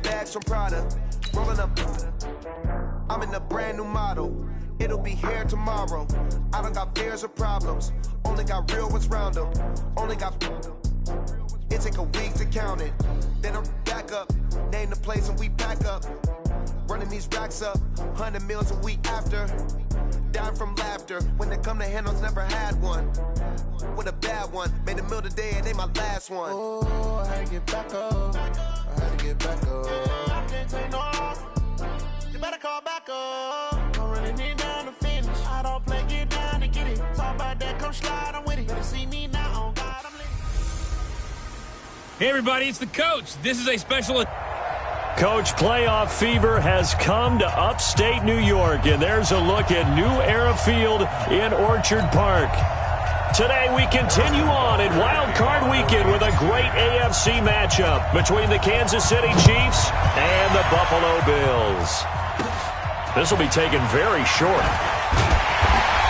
bags from Prada, rolling up. I'm in a brand new model. It'll be here tomorrow. I don't got fears or problems. Only got real ones round them. Only got. It take a week to count it. Then I'm back up. Name the place and we pack up. Running these racks up. 100 meals a week after. Dying from laughter. When they come to handles, never had one. With a bad one. Made a meal today and they my last one. Oh, I had to get back up. I had to get back up. I can't take no loss. You better call back up. Don't really need down to finish. I don't play, get down to get it. Talk about that, come slide, I'm with it. Better see me now, on God, I'm lit. Hey everybody, it's the coach. This is a special... Coach, playoff fever has come to upstate New York, and there's a look at New Era Field in Orchard Park. Today we continue on in Wild Card Weekend with a great AFC matchup between the Kansas City Chiefs and the Buffalo Bills. This will be taken very short.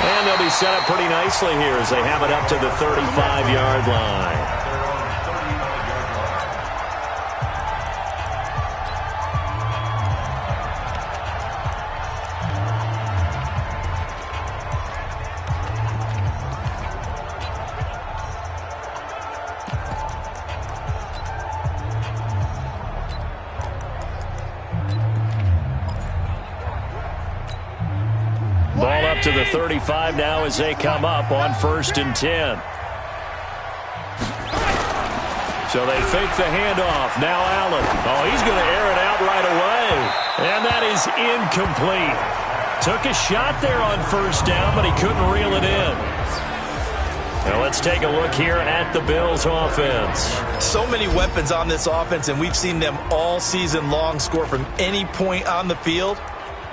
And they'll be set up pretty nicely here as they have it up to the 35-yard line. To the 35 now as they come up on 1st and 10. So they fake the handoff. Now Allen. Oh, he's going to air it out right away. And that is incomplete. Took a shot there on 1st down, but he couldn't reel it in. Now let's take a look here at the Bills offense. So many weapons on this offense, and we've seen them all season long score from any point on the field.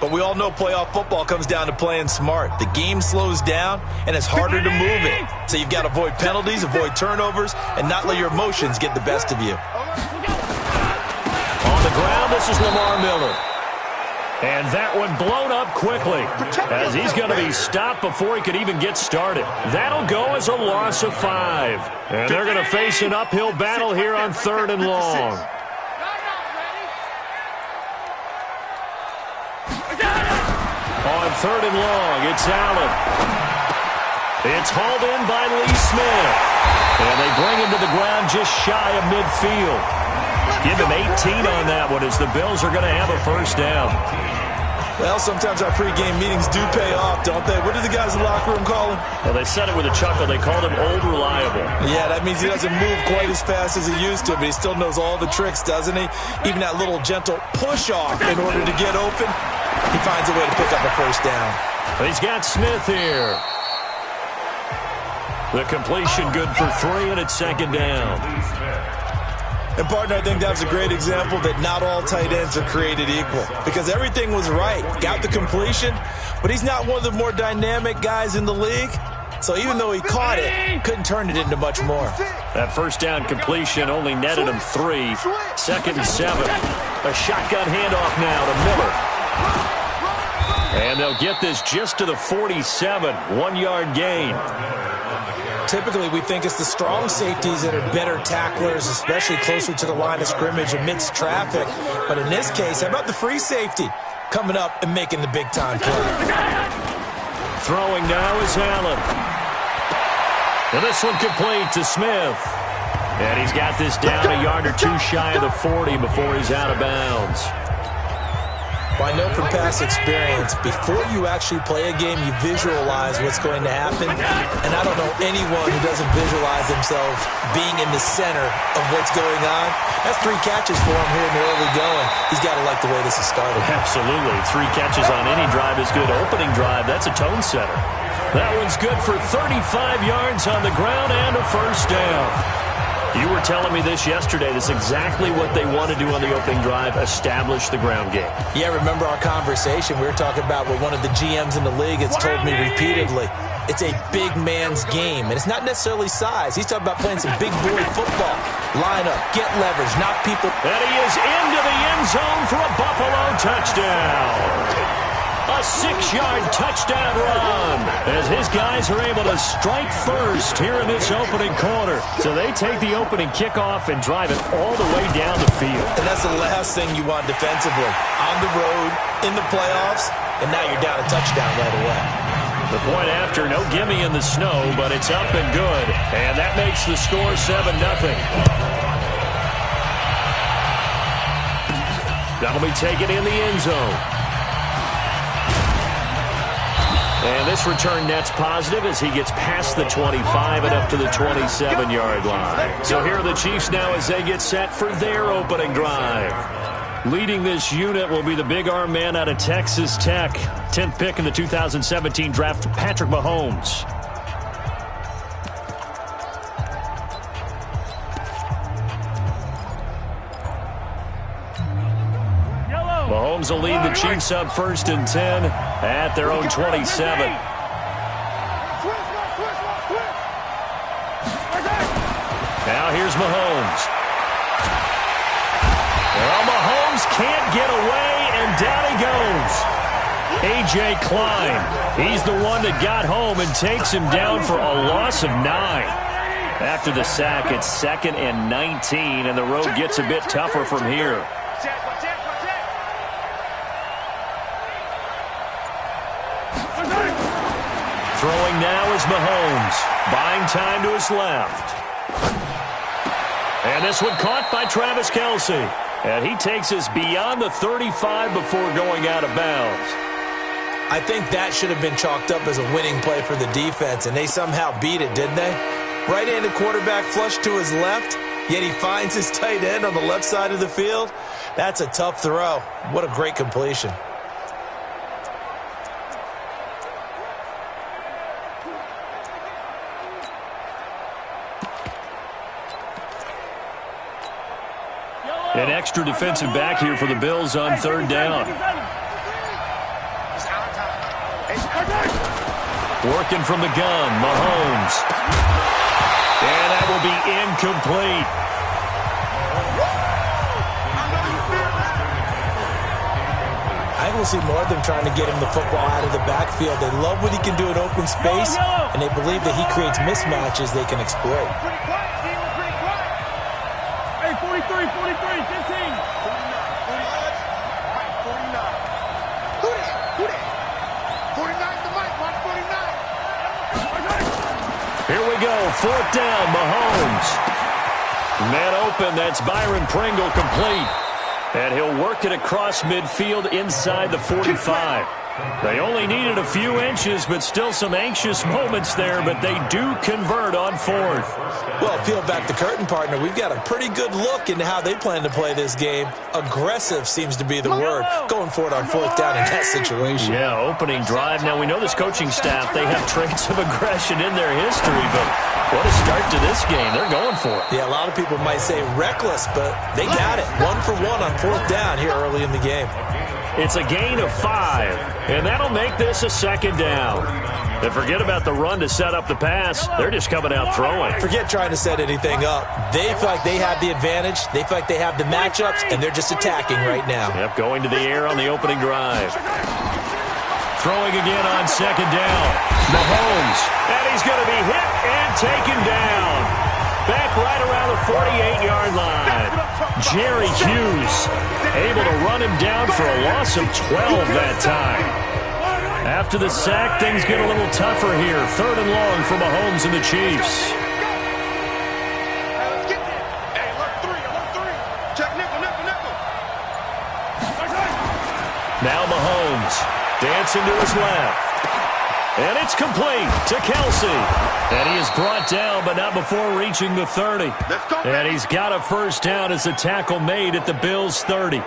But we all know playoff football comes down to playing smart. The game slows down, and it's harder to move it. So you've got to avoid penalties, avoid turnovers, and not let your emotions get the best of you. On the ground, this is Lamar Miller. And that one blown up quickly as he's going to be stopped before he could even get started. That'll go as a loss of 5. And they're going to face an uphill battle here on 3rd and long. On 3rd and long, it's Allen. It's hauled in by Lee Smith. And they bring him to the ground just shy of midfield. Give him 18 on that one as the Bills are going to have a 1st down. Well, sometimes our pregame meetings do pay off, don't they? What do the guys in the locker room call him? Well, they said it with a chuckle. They called him Old Reliable. Yeah, that means he doesn't move quite as fast as he used to, but he still knows all the tricks, doesn't he? Even that little gentle push-off in order to get open. He finds a way to pick up a 1st down. He's got Smith here. The completion good for 3, and it's 2nd down. And, partner, I think that's a great example that not all tight ends are created equal. Because everything was right. Got the completion, but he's not one of the more dynamic guys in the league. So even though he caught it, couldn't turn it into much more. That 1st down completion only netted him 3. 2nd and 7. A shotgun handoff now to Miller. And they'll get this just to the 47. 1-yard gain. Typically, we think it's the strong safeties that are better tacklers, especially closer to the line of scrimmage amidst traffic. But in this case, how about the free safety coming up and making the big-time play? Throwing now is Allen. And this one complete to Smith. And he's got this down a yard or 2 shy of the 40 before he's out of bounds. Well, I know from past experience, before you actually play a game, you visualize what's going to happen. And I don't know anyone who doesn't visualize themselves being in the center of what's going on. That's 3 catches for him here in the early going. He's got to like the way this is started. Absolutely. 3 catches on any drive is good. Opening drive, that's a tone setter. That one's good for 35 yards on the ground and a 1st down. You were telling me this yesterday. That's exactly what they want to do on the opening drive, establish the ground game. Yeah, remember our conversation. We were talking about what one of the GMs in the league has told me repeatedly. It's a big man's game, and it's not necessarily size. He's talking about playing some big boy football. Line up, get leverage, knock people. And he is into the end zone for a Buffalo touchdown. A 6-yard touchdown run as his guys are able to strike first here in this opening quarter. So they take the opening kickoff and drive it all the way down the field. And that's the last thing you want defensively. On the road, in the playoffs, and now you're down a touchdown right away. The point after, no gimme in the snow, but it's up and good. And that makes the score 7-0. That'll be taken in the end zone. And this return net's positive as he gets past the 25 and up to the 27-yard line. So here are the Chiefs now as they get set for their opening drive. Leading this unit will be the big arm man out of Texas Tech. 10th pick in the 2017 draft, Patrick Mahomes. Mahomes will lead the Chiefs up 1st and 10 at their own 27. Now here's Mahomes. Well, Mahomes can't get away, and down he goes. A.J. Klein, he's the one that got home and takes him down for a loss of 9. After the sack, it's 2nd and 19, and the road gets a bit tougher from here. Throwing now is Mahomes, buying time to his left. And this one caught by Travis Kelce. And he takes us beyond the 35 before going out of bounds. I think that should have been chalked up as a winning play for the defense, and they somehow beat it, didn't they? Right-handed quarterback flushed to his left, yet he finds his tight end on the left side of the field. That's a tough throw. What a great completion. An extra defensive back here for the Bills on 3rd down. Working from the gun, Mahomes. And that will be incomplete. I will see more of them trying to get him the football out of the backfield. They love what he can do in open space, and they believe that he creates mismatches they can exploit. 43, 15. 49. Who that? 49 the mic, watch 49. Here we go, 4th down, Mahomes. Man open, that's Byron Pringle complete. And he'll work it across midfield inside the 45. They only needed a few inches, but still some anxious moments there, but they do convert on 4th. Well, peel back the curtain, partner. We've got a pretty good look into how they plan to play this game. Aggressive seems to be the word, going for it on 4th down in that situation. Yeah, opening drive. Now, we know this coaching staff, they have traits of aggression in their history, but what a start to this game. They're going for it. Yeah, a lot of people might say reckless, but they got it. 1 for 1 on 4th down here early in the game. It's a gain of 5, and that'll make this a 2nd down. And forget about the run to set up the pass. They're just coming out throwing. Forget trying to set anything up. They feel like they have the advantage. They feel like they have the matchups, and they're just attacking right now. Yep, going to the air on the opening drive. Throwing again on 2nd down. Mahomes, and he's going to be hit and taken down. Back right around the 48-yard line. Jerry Hughes able to run him down for a loss of 12 that time. After the sack, things get a little tougher here. 3rd and long for Mahomes and the Chiefs. Now Mahomes dancing to his left. And it's complete to Kelce. And he is brought down, but not before reaching the 30. And he's got a 1st down as the tackle made at the Bills' 30.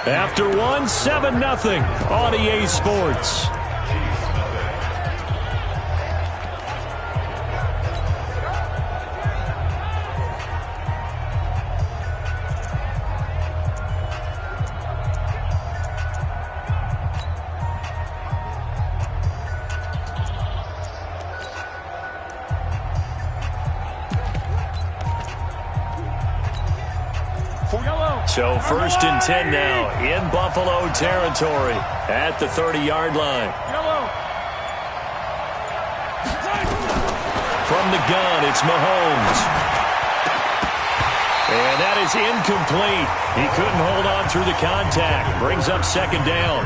After 7-0 on EA Sports. For yellow. So 1st and 10 now in Buffalo territory at the 30-yard line. From the gun, it's Mahomes. And that is incomplete. He couldn't hold on through the contact. Brings up 2nd down.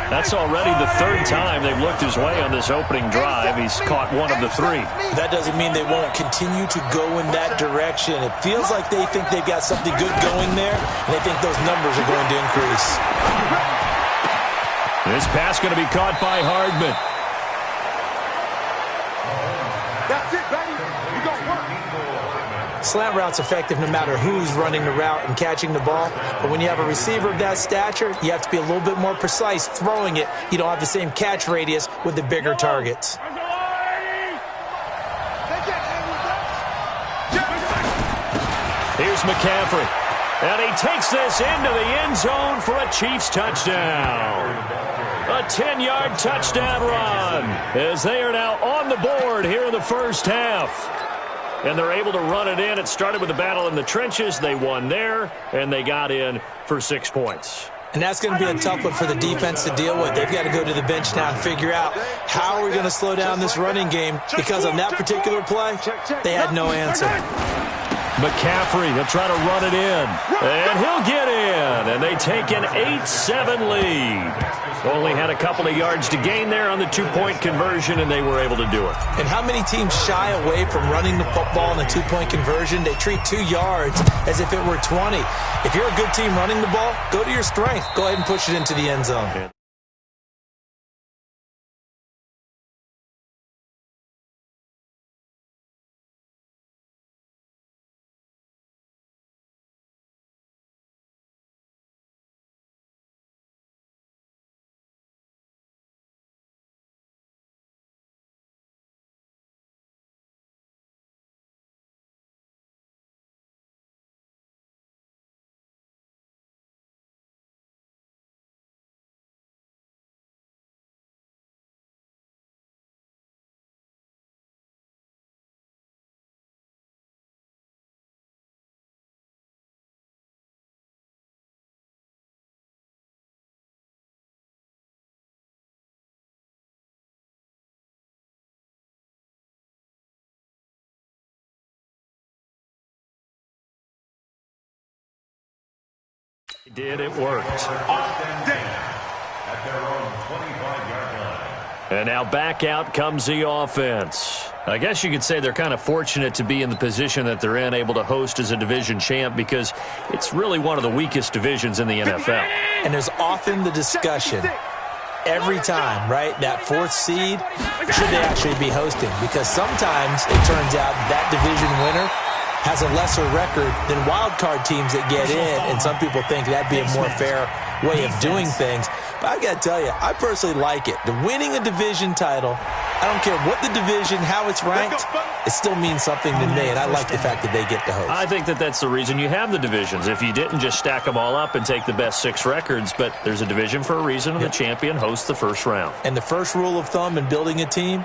That's already the 3rd time they've looked his way on this opening drive. He's caught 1 of the 3. That doesn't mean they won't continue to go in that direction. It feels like they think they've got something good going there, and they think those numbers are going to increase. This pass going to be caught by Hardman. That's it, baby. You got work. Slant route's effective no matter who's running the route and catching the ball. But when you have a receiver of that stature, you have to be a little bit more precise throwing it. You don't have the same catch radius with the bigger targets. Here's McCaffrey. And he takes this into the end zone for a Chiefs touchdown. A 10-yard touchdown run as they are now on the board here in the first half. And they're able to run it in. It started with a battle in the trenches. They won there, and they got in for 6 points. And that's going to be a tough one for the defense to deal with. They've got to go to the bench now and figure out how are we going to slow down this running game, because on that particular play, they had no answer. McCaffrey, he'll try to run it in, and he'll get in, and they take an 8-7 lead. Only had a couple of yards to gain there on the 2-point conversion, and they were able to do it. And how many teams shy away from running the football in a 2-point conversion? They treat 2 yards as if it were 20. If you're a good team running the ball, go to your strength. Go ahead and push it into the end zone. Okay. Did it worked. And now back out comes the offense. I guess you could say they're kind of fortunate to be in the position that they're in, able to host as a division champ, because it's really one of the weakest divisions in the NFL. And there's often the discussion every time, right, that 4th seed, should they actually be hosting? Because sometimes it turns out that division winner has a lesser record than wild card teams that get in, and some people think that'd be a more fair way of doing things. But I got to tell you, I personally like it. The winning a division title, I don't care what the division, how it's ranked, it still means something to me, and I like the fact that they get to host. I think that that's the reason you have the divisions. If you didn't just stack them all up and take the best 6 records, but there's a division for a reason, and the champion hosts the first round. And the first rule of thumb in building a team,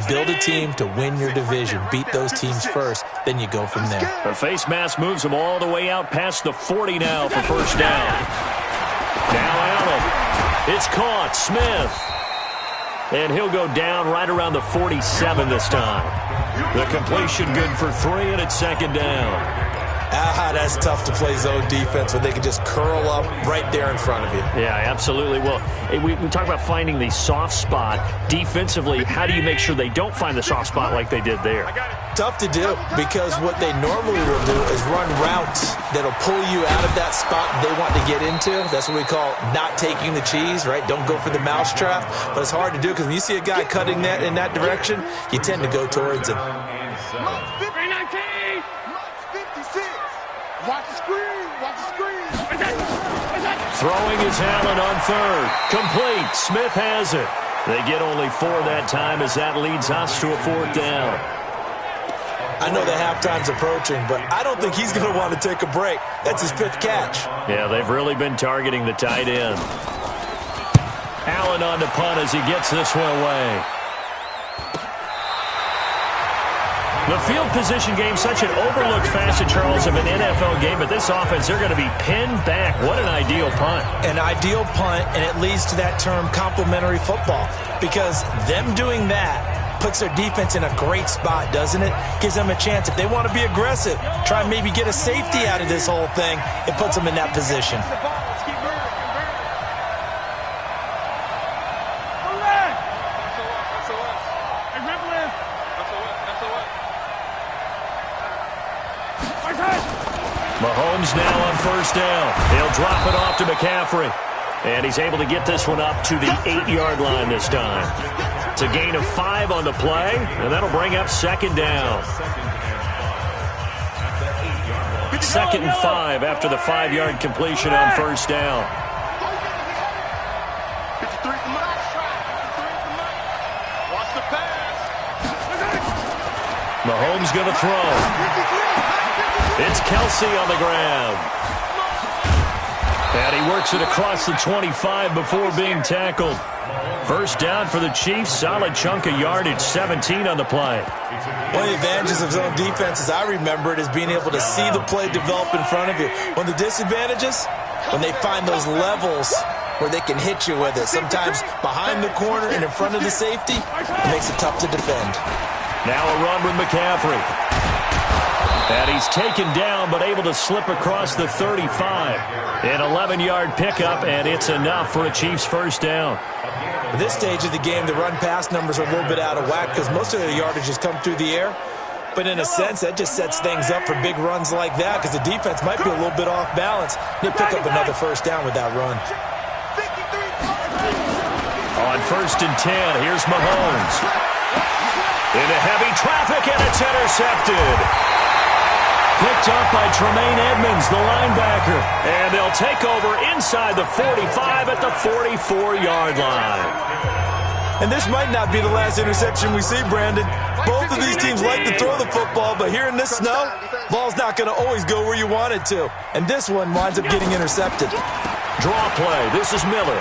build a team to win your division. Beat those teams first, then you go from there. The face mask moves them all the way out past the 40 now for first down. Now Allen. It's caught. Smith. And he'll go down right around the 47 this time. The completion good for 3, and it's 2nd down. That's tough to play zone defense when they can just curl up right there in front of you. Yeah, absolutely. Well, we talk about finding the soft spot. Defensively, how do you make sure they don't find the soft spot like they did there? Tough to do, because what they normally will do is run routes that'll pull you out of that spot they want to get into. That's what we call not taking the cheese, right? Don't go for the mousetrap. But it's hard to do, because when you see a guy cutting that in that direction, you tend to go towards him. Watch the screen. Watch the screen. Throwing is Allen on 3rd. Complete. Smith has it. They get only 4 that time, as that leads us to a 4th down. I know the halftime's approaching, but I don't think he's going to want to take a break. That's his 5th catch. Yeah, they've really been targeting the tight end. Allen on to punt as he gets this one away. The field position game, such an overlooked facet, Charles, of an NFL game, but this offense, they're going to be pinned back. What an ideal punt. An ideal punt, and it leads to that term complementary football, because them doing that puts their defense in a great spot, doesn't it? Gives them a chance. If they want to be aggressive, try and maybe get a safety out of this whole thing, it puts them in that position. Mahomes now on first down. He'll drop it off to McCaffrey. And he's able to get this one up to the 8-yard line this time. It's a gain of 5 on the play, and that'll bring up second down. 2nd and 5 after the 5-yard completion on first down. Mahomes going to throw. It's Kelsey on the ground. And he works it across the 25 before being tackled. First down for the Chiefs. Solid chunk of yardage, 17 on the play. One of the advantages of zone defense, as I remember it, is being able to see the play develop in front of you. One of the disadvantages, when they find those levels where they can hit you with it. Sometimes behind the corner and in front of the safety, it makes it tough to defend. Now a run with McCaffrey. And he's taken down, but able to slip across the 35. An 11-yard pickup, and it's enough for a Chiefs first down. At this stage of the game, the run-pass numbers are a little bit out of whack because most of the yardage has come through the air. But in a sense, that just sets things up for big runs like that because the defense might be a little bit off balance. They pick up another first down with that run. On 1st and 10, here's Mahomes. Into heavy traffic, and it's intercepted. Picked up by Tremaine Edmonds, the linebacker. And they'll take over inside the 45 at the 44-yard line. And this might not be the last interception we see, Brandon. Both of these teams like to throw the football, but here in this snow, ball's not going to always go where you want it to. And this one winds up getting intercepted. Draw play. This is Miller.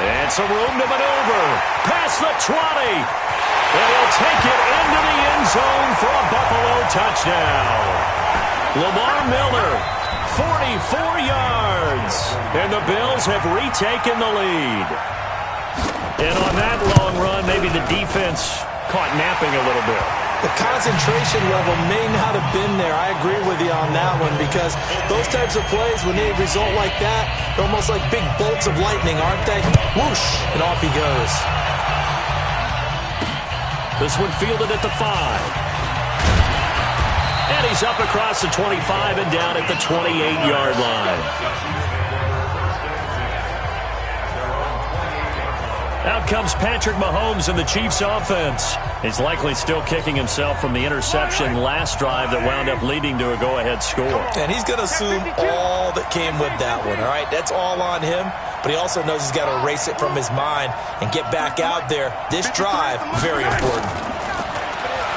And some room to maneuver. Past the 20. And he'll take it into the end zone for a Buffalo touchdown. Lamar Miller, 44 yards. And the Bills have retaken the lead. And on that long run, maybe the defense caught napping a little bit. The concentration level may not have been there. I agree with you on that one because those types of plays, when they result like that, they're almost like big bolts of lightning, aren't they? Whoosh, and off he goes. This one fielded at the 5. And he's up across the 25 and down at the 28-yard line. Out comes Patrick Mahomes and the Chiefs offense. He's likely still kicking himself from the interception last drive that wound up leading to a go-ahead score. And he's going to assume all that came with that one, all right? That's all on him, but he also knows he's got to erase it from his mind and get back out there. This drive, very important.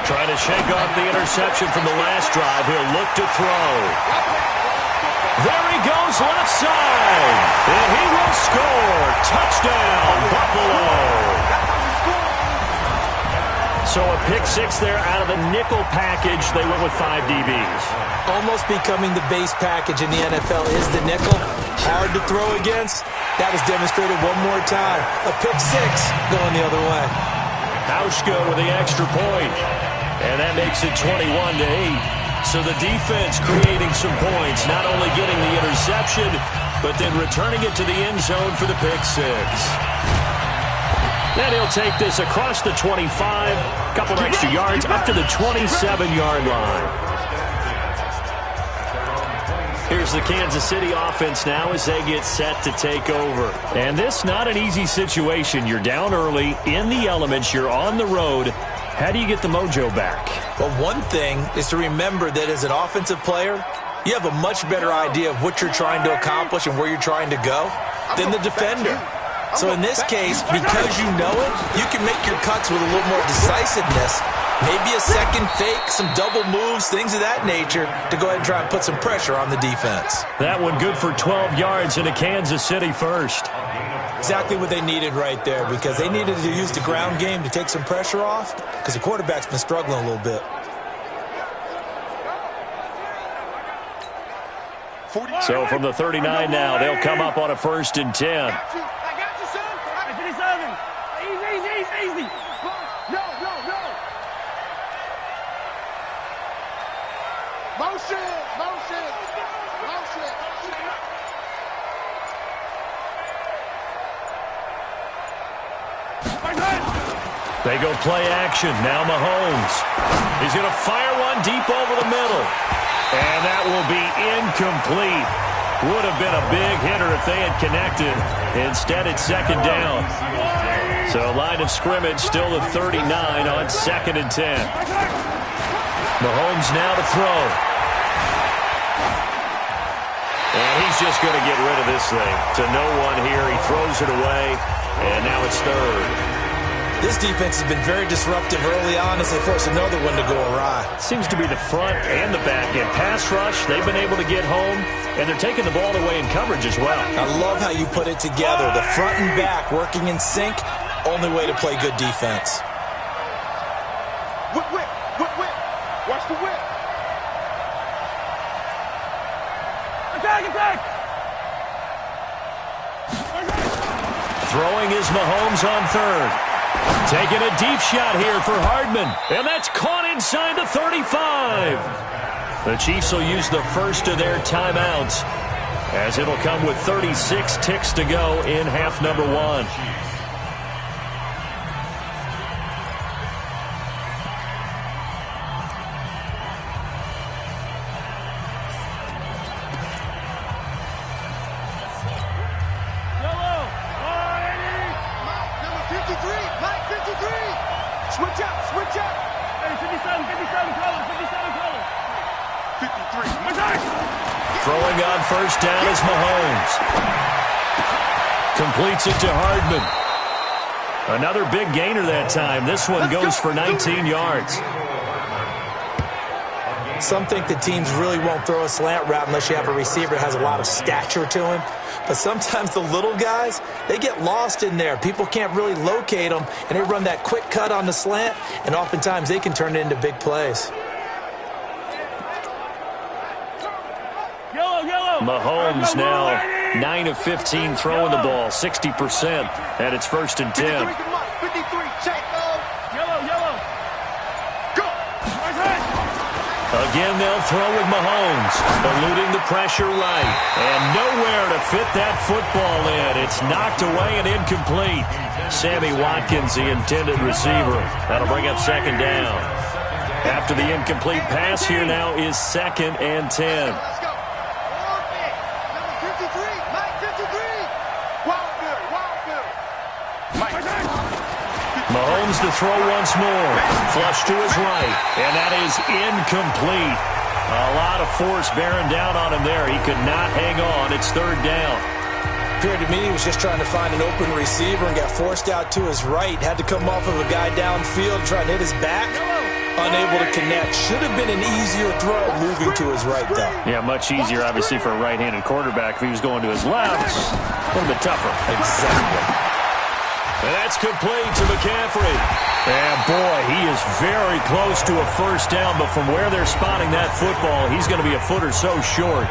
Trying to shake off the interception from the last drive. He'll look to throw. There he goes left side. And he will score. Touchdown, Buffalo. So a pick 6 there out of the nickel package. They went with 5 DBs. Almost becoming the base package in the NFL is the nickel. Hard to throw against. That was demonstrated one more time. A pick 6 going the other way. Hauschka with the extra point. And that makes it 21-8. So the defense creating some points, not only getting the interception, but then returning it to the end zone for the pick 6. Then he'll take this across the 25, a couple of extra yards, up to the 27-yard line. Here's the Kansas City offense now as they get set to take over. And this not an easy situation. You're down early, in the elements, you're on the road. How do you get the mojo back? Well, one thing is to remember that as an offensive player, you have a much better idea of what you're trying to accomplish and where you're trying to go than the defender. So in this case, because you know it, you can make your cuts with a little more decisiveness. Maybe a second fake, some double moves, things of that nature to go ahead and try and put some pressure on the defense. That one good for 12 yards into Kansas City first. Exactly what they needed right there because they needed to use the ground game to take some pressure off because the quarterback's been struggling a little bit. So from the 39 now, they'll come up on a 1st and 10. I got you, son. 57. Easy. No. Motion. They go play action. Now Mahomes. He's going to fire one deep over the middle. And that will be incomplete. Would have been a big hitter if they had connected. Instead, it's 2nd down. So line of scrimmage still the 39 on 2nd and 10. Mahomes now to throw. And he's just going to get rid of this thing. To no one here. He throws it away. And now it's 3rd. This defense has been very disruptive early on as they force another one to go awry. Seems to be the front and the back end. Pass rush, they've been able to get home, and they're taking the ball away in coverage as well. I love how you put it together. The front and back working in sync, only way to play good defense. Whip. Watch the whip. Attack. Throwing is Mahomes on 3rd. Taking a deep shot here for Hardman. And that's caught inside the 35. The Chiefs will use the first of their timeouts, as it'll come with 36 ticks to go in half number 1. Switch up. Hey, 57 color. 53. Throwing on 1st down is Mahomes. Completes it to Hardman. Another big gainer that time. This one goes for 19 yards. Some think the teams really won't throw a slant route unless you have a receiver that has a lot of stature to him. But sometimes the little guys, they get lost in there. People can't really locate them, and they run that quick cut on the slant, and oftentimes they can turn it into big plays. Mahomes now 9 of 15 throwing the ball, 60%, and it's 1st and 10. 53, check, yellow. Go. Again, they'll throw with Mahomes, eluding the pressure right, and nowhere to fit that football in. It's knocked away and incomplete. Sammy Watkins, the intended receiver. That'll bring up 2nd down. After the incomplete pass, here now is 2nd and 10. Let's go. Number 53, Mike 53. Wild Mike. Mahomes to throw once more. Flush to his right, and that is incomplete. A lot of force bearing down on him there. He could not hang on. It's 3rd down. Appeared to me he was just trying to find an open receiver and got forced out to his right. Had to come off of a guy downfield trying to hit his back. Unable to connect. Should have been an easier throw moving to his right, though. Yeah, much easier, obviously, for a right-handed quarterback. If he was going to his left, a little bit tougher. Exactly. And that's complete to McCaffrey. And, boy, he is very close to a 1st down, but from where they're spotting that football, he's going to be a foot or so short.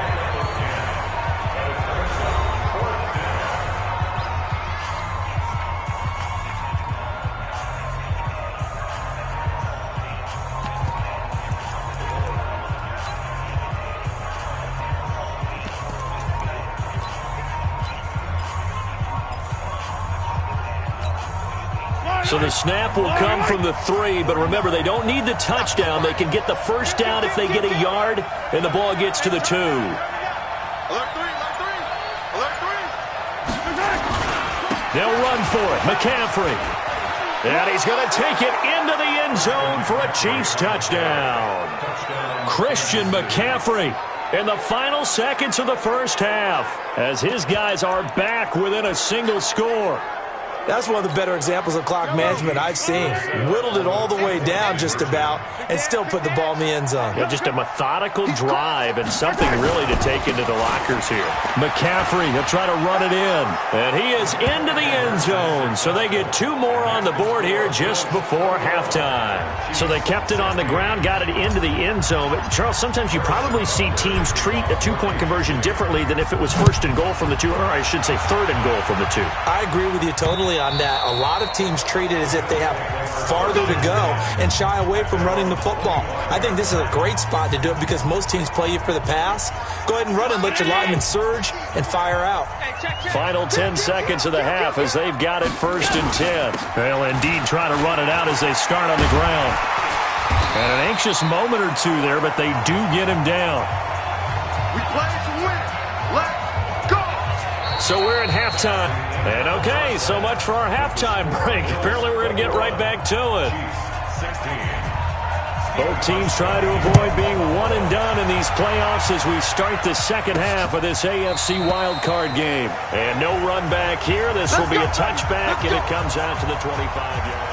So the snap will come from the 3, but remember, they don't need the touchdown. They can get the 1st down if they get a yard, and the ball gets to the 2. They'll run for it. McCaffrey. And he's going to take it into the end zone for a Chiefs touchdown. Christian McCaffrey in the final seconds of the 1st half, as his guys are back within a single score. That's one of the better examples of clock management I've seen. Whittled it all the way down just about and still put the ball in the end zone. Yeah, just a methodical drive and something really to take into the lockers here. McCaffrey, he'll try to run it in. And he is into the end zone. So they get 2 more on the board here just before halftime. So they kept it on the ground, got it into the end zone. But, Charles, sometimes you probably see teams treat a 2-point conversion differently than if it was first and goal from the 2, or I should say third and goal from the 2. I agree with you totally on that. A lot of teams treat it as if they have farther to go and shy away from running the football. I think this is a great spot to do it because most teams play you for the pass. Go ahead and run and let your linemen surge and fire out. Final 10 seconds of the half as they've got it 1st and 10. They'll indeed try to run it out as they start on the ground. And an anxious moment or two there, but they do get him down. We play to win. Let's go. So we're at halftime. And okay, so much for our halftime break. Apparently we're going to get right back to it. Both teams try to avoid being one and done in these playoffs as we start the second half of this AFC wildcard game. And no run back here. This will be a touchback, and it comes out to the 25-yard.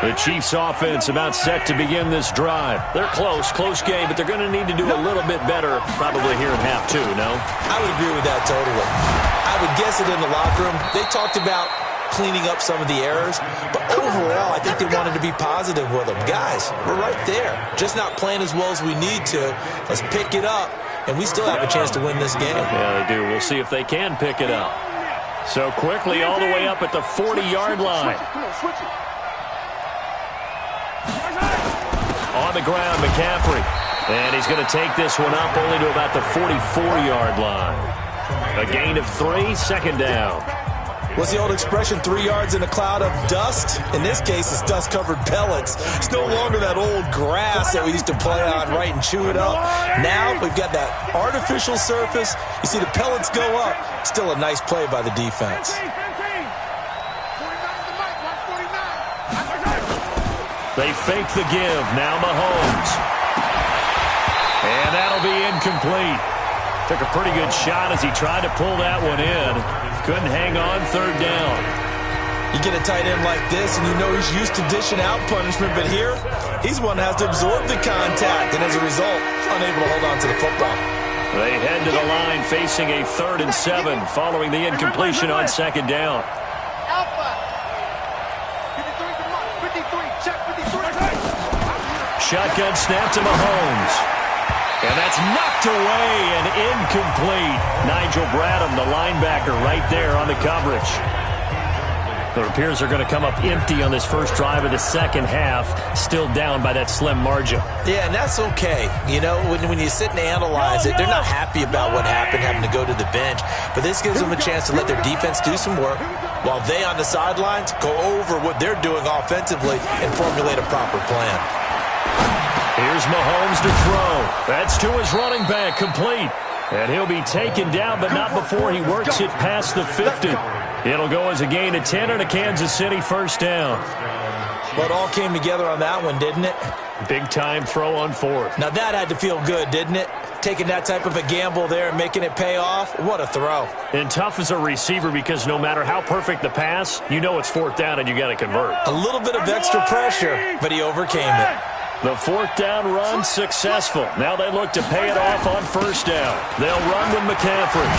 The Chiefs offense about set to begin this drive. They're close game, but they're going to need to do a little bit better probably here in half 2, no? I would agree with that totally. I would guess it in the locker room. They talked about cleaning up some of the errors, but overall I think they wanted to be positive with them. Guys, we're right there. Just not playing as well as we need to. Let's pick it up, and we still have a chance to win this game. Yeah, they do. We'll see if they can pick it up. So quickly all the way up at the 40-yard line. On the ground, McCaffrey. And he's going to take this one up only to about the 44-yard line. A gain of 3, second down. What's the old expression, 3 yards in a cloud of dust? In this case, it's dust-covered pellets. It's no longer that old grass that we used to play on, right, and chew it up. Now we've got that artificial surface. You see the pellets go up. Still a nice play by the defense. They fake the give. Now Mahomes. And that'll be incomplete. Took a pretty good shot as he tried to pull that one in. Couldn't hang on, third down. You get a tight end like this, and you know he's used to dishing out punishment, but here, he's one that has to absorb the contact, and as a result, unable to hold on to the football. They head to the line facing a 3rd and 7 following the incompletion on second down. Shotgun snap to Mahomes. And that's knocked away and incomplete. Nigel Bradham, the linebacker, right there on the coverage. It appears they're going to come up empty on this first drive of the second half, still down by that slim margin. Yeah, and that's okay. You know, when you sit and analyze it, they're not happy about what happened, having to go to the bench. But this gives them a chance to let their defense do some work while they on the sidelines go over what they're doing offensively and formulate a proper plan. Here's Mahomes to throw. That's to his running back, complete. And he'll be taken down, but not before he works it past the 50. It'll go as a gain of 10 and a Kansas City first down. Well, it all came together on that one, didn't it? Big-time throw on 4th. Now that had to feel good, didn't it? Taking that type of a gamble there and making it pay off. What a throw. And tough as a receiver because no matter how perfect the pass, you know it's 4th down and you got to convert. A little bit of extra pressure, but he overcame it. The 4th down run successful. Now they look to pay it off on first down. They'll run with McCaffrey.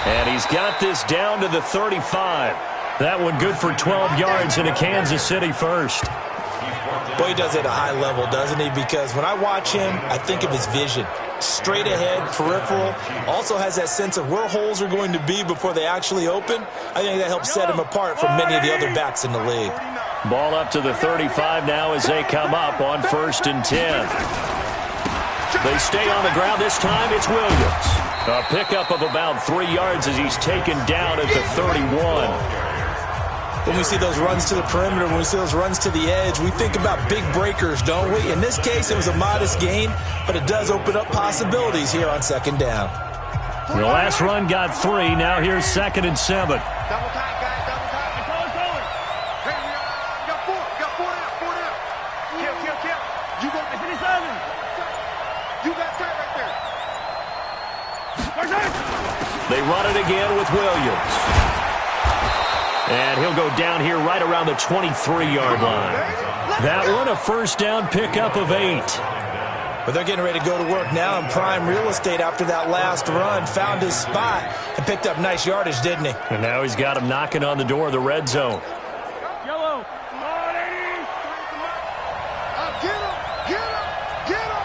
And he's got this down to the 35. That one good for 12 yards in a Kansas City first. Boy, he does it at a high level, doesn't he? Because when I watch him, I think of his vision. Straight ahead, peripheral. Also has that sense of where holes are going to be before they actually open. I think that helps set him apart from many of the other backs in the league. Ball up to the 35 now as they come up on 1st and 10. They stay on the ground. This time it's Williams. A pickup of about 3 yards as he's taken down at the 31. When we see those runs to the perimeter, when we see those runs to the edge, we think about big breakers, don't we? In this case, it was a modest gain, but it does open up possibilities here on second down. The last run got 3. Now here's 2nd and 7. Double time, guys. Double time. Hey, you got 4. You got 4 down. 4 down. Kill. You got 57. You got tight right there. They run it again with Williams. And he'll go down here right around the 23-yard line. That one a first down pickup of 8. But they're getting ready to go to work now in prime real estate after that last run. Found his spot and picked up nice yardage, didn't he? And now he's got him knocking on the door of the red zone. Yellow. Come on, ladies. Get him. Get him. Get him.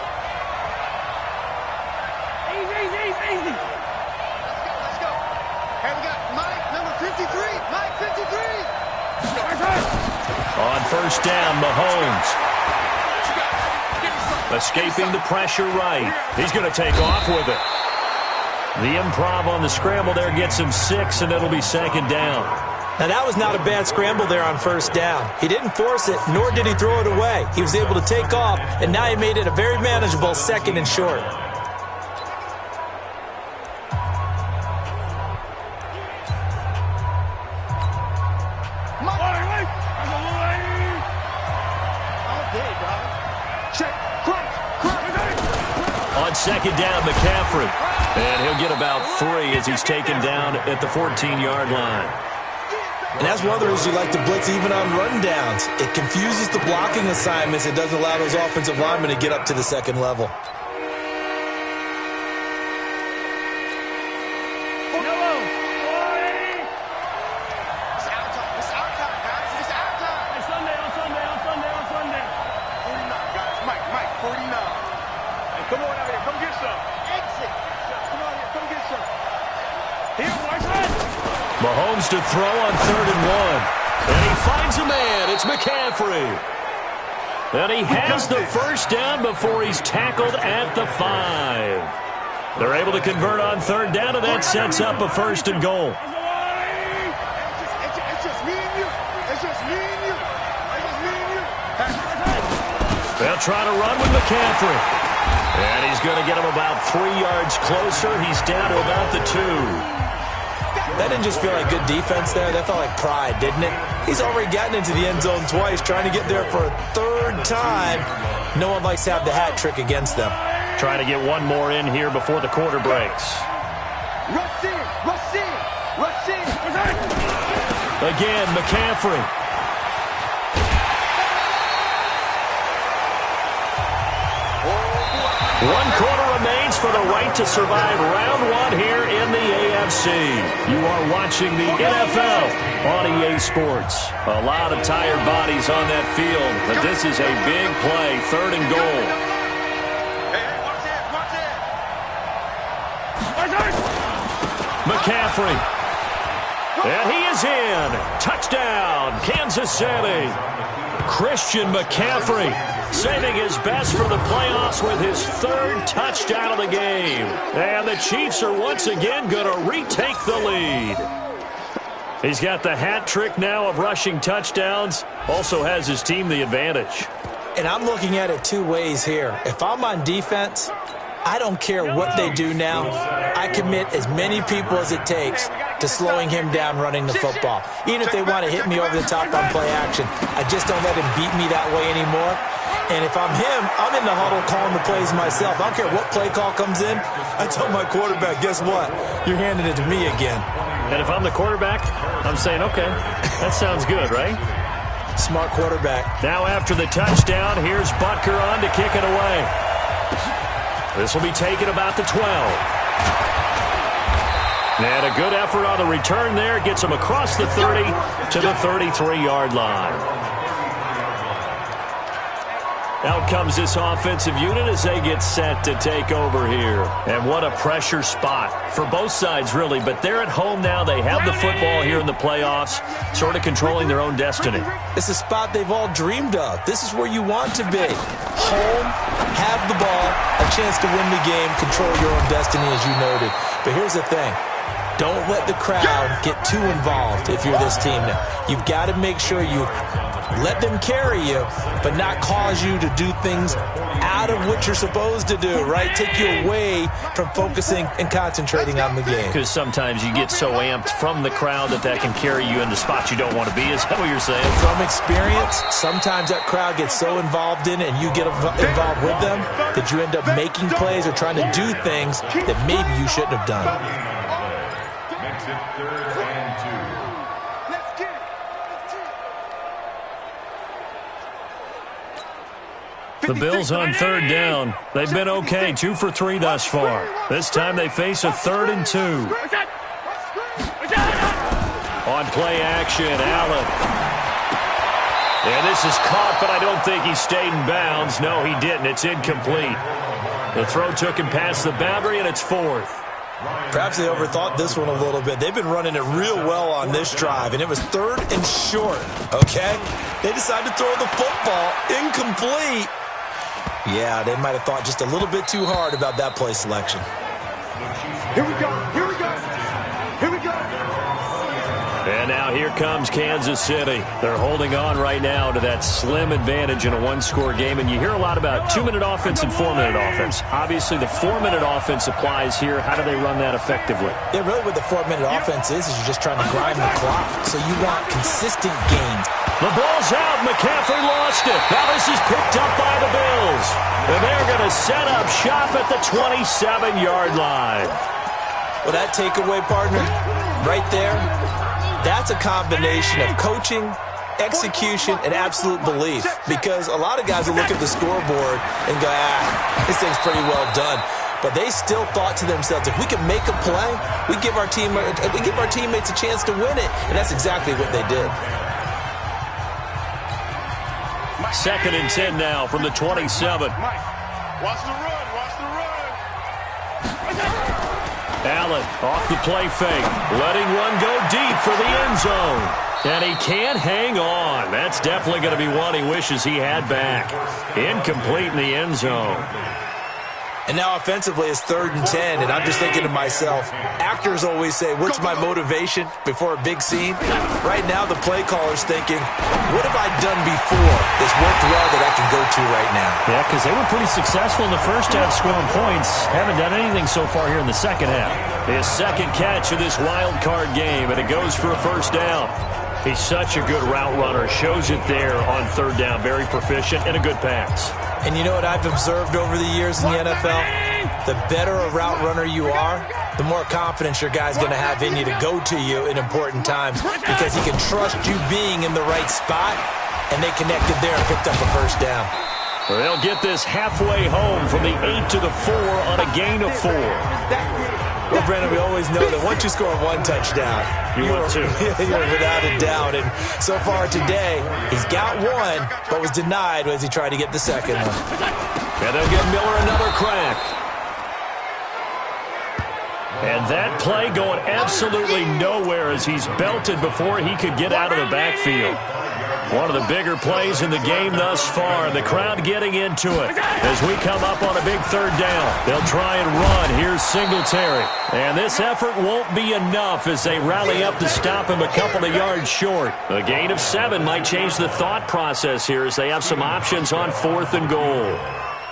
Easy. Let's go. Hey, we got Mike, number 53. Mike, 53. On first down, Mahomes. Escaping the pressure right. He's going to take off with it. The improv on the scramble there gets him 6, and it'll be second down. Now, that was not a bad scramble there on first down. He didn't force it, nor did he throw it away. He was able to take off, and now he made it a very manageable second and short. On second down, McCaffrey. And he'll get about 3 as he's taken down at the 14-yard line. And that's one of the reasons you like to blitz even on run downs. It confuses the blocking assignments. It doesn't allow those offensive linemen to get up to the second level. Mahomes to throw on 3rd and 1. And he finds a man. It's McCaffrey. And he has the first down before he's tackled at the 5. They're able to convert on 3rd down, and that sets up a 1st and goal. It's just me and you. It's just me and you. It's just me and you. They'll try to run with McCaffrey. And he's going to get him about 3 yards closer. He's down to about the 2. That didn't just feel like good defense there. That felt like pride, didn't it? He's already gotten into the end zone twice, trying to get there for a 3rd time. No one likes to have the hat trick against them. Trying to get one more in here before the quarter breaks. Rush in. Again, McCaffrey. One quarter remains for the right to survive round 1 here in the AFC. You are watching the NFL on EA Sports. A lot of tired bodies on that field, but this is a big play, 3rd and goal. McCaffrey. And he is in. Touchdown, Kansas City. Christian McCaffrey saving his best for the playoffs with his 3rd touchdown of the game. And the Chiefs are once again going to retake the lead. He's got the hat trick now of rushing touchdowns. Also has his team the advantage. And I'm looking at it 2 ways here. If I'm on defense, I don't care what they do now. I commit as many people as it takes to slowing him down running the football. Even if they want to hit me over the top on play action, I just don't let him beat me that way anymore. And if I'm him, I'm in the huddle calling the plays myself. I don't care what play call comes in. I tell my quarterback, guess what? You're handing it to me again. And if I'm the quarterback, I'm saying, okay, that sounds good, right? Smart quarterback. Now after the touchdown, here's Butker on to kick it away. This will be taken about the 12. And a good effort on the return there. Gets him across the 30 to the 33-yard line. Out comes this offensive unit as they get set to take over here. And what a pressure spot for both sides, really. But they're at home now. They have the football here in the playoffs, sort of controlling their own destiny. It's a spot they've all dreamed of. This is where you want to be. Home, have the ball, a chance to win the game, control your own destiny, as you noted. But here's the thing. Don't let the crowd get too involved if you're this team now. You've got to make sure you let them carry you, but not cause you to do things out of what you're supposed to do, right? Take you away from focusing and concentrating on the game. Because sometimes you get so amped from the crowd that can carry you into spots you don't want to be. Is that what you're saying? From experience, sometimes that crowd gets so involved in it and you get involved with them that you end up making plays or trying to do things that maybe you shouldn't have done. The Bills on third down. They've been okay, 2 for 3 thus far. This time they face a 3rd and 2. On play action, Allen. And this is caught, but I don't think he stayed in bounds. No, he didn't. It's incomplete. The throw took him past the boundary, and it's 4th. Perhaps they overthought this one a little bit. They've been running it real well on this drive, and it was 3rd and short, okay? They decided to throw the football. Incomplete. Yeah, they might have thought just a little bit too hard about that play selection. Here we go. Here we go. Here we go. And now here comes Kansas City. They're holding on right now to that slim advantage in a one-score game. And you hear a lot about 2-minute offense and 4-minute offense. Obviously, the 4-minute offense applies here. How do they run that effectively? Yeah, really what the 4-minute offense is you're just trying to grind the clock. So you want consistent gains. The ball's out. McCaffrey lost it. Now this is picked up by the Bills. And they're going to set up shop at the 27-yard line. Well, that takeaway, partner, right there, that's a combination of coaching, execution, and absolute belief. Because a lot of guys will look at the scoreboard and go, this thing's pretty well done. But they still thought to themselves, if we can make a play, we give our teammates a chance to win it. And that's exactly what they did. 2nd and 10 now from the 27. Watch the run. Watch the run. Allen off the play fake. Letting one go deep for the end zone. And he can't hang on. That's definitely going to be one he wishes he had back. Incomplete in the end zone. And now offensively it's 3rd and 10, and I'm just thinking to myself, actors always say, what's my motivation before a big scene? Right now the play caller's thinking, what have I done before that's worked well that I can go to right now? Yeah, because they were pretty successful in the first half scoring points. Haven't done anything so far here in the second half. His second catch of this wild card game, and it goes for a 1st down. He's such a good route runner. Shows it there on 3rd down. Very proficient and a good pass. And you know what I've observed over the years in the NFL? The better a route runner you are, the more confidence your guy's going to have in you to go to you in important times because he can trust you being in the right spot, and they connected there and picked up a 1st down. Well, they'll get this halfway home from the 8 to the 4 on a gain of 4. Well, Brandon, we always know that once you score one touchdown, you're without a doubt. And so far today, he's got one, but was denied as he tried to get the second one. And they'll give Miller another crack. And that play going absolutely nowhere as he's belted before he could get out of the backfield. One of the bigger plays in the game thus far. The crowd getting into it as we come up on a big 3rd down. They'll try and run. Here's Singletary. And this effort won't be enough as they rally up to stop him a couple of yards short. A gain of 7 might change the thought process here as they have some options on 4th and goal.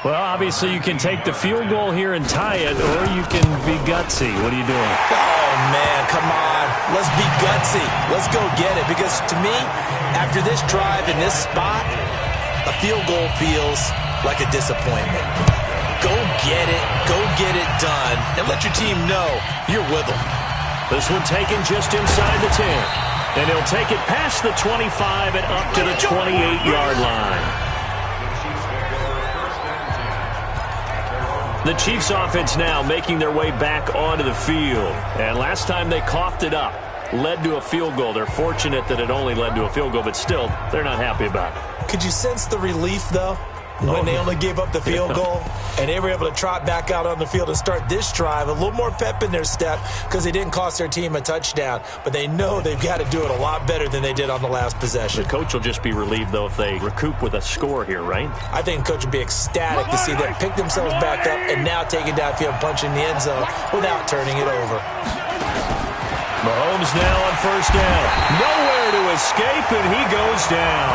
Well, obviously you can take the field goal here and tie it, or you can be gutsy. What are you doing? Oh, man, come on. Let's be gutsy. Let's go get it. Because to me, after this drive in this spot, a field goal feels like a disappointment. Go get it done, and let your team know you're with them. This one taken just inside the 10. And he'll take it past the 25 and up to the 28-yard line. The Chiefs offense now making their way back onto the field. And last time they coughed it up, led to a field goal. They're fortunate that it only led to a field goal, but still, they're not happy about it. Could you sense the relief, though, when they only gave up the field goal and they were able to trot back out on the field and start this drive? A little more pep in their step because they didn't cost their team a touchdown, but they know they've got to do it a lot better than they did on the last possession. The coach will just be relieved, though, if they recoup with a score here, right? I think the coach will be ecstatic to see them pick themselves back up and now take it downfield, punch in the end zone without turning it over. Mahomes now on 1st down. Nowhere to escape, and he goes down.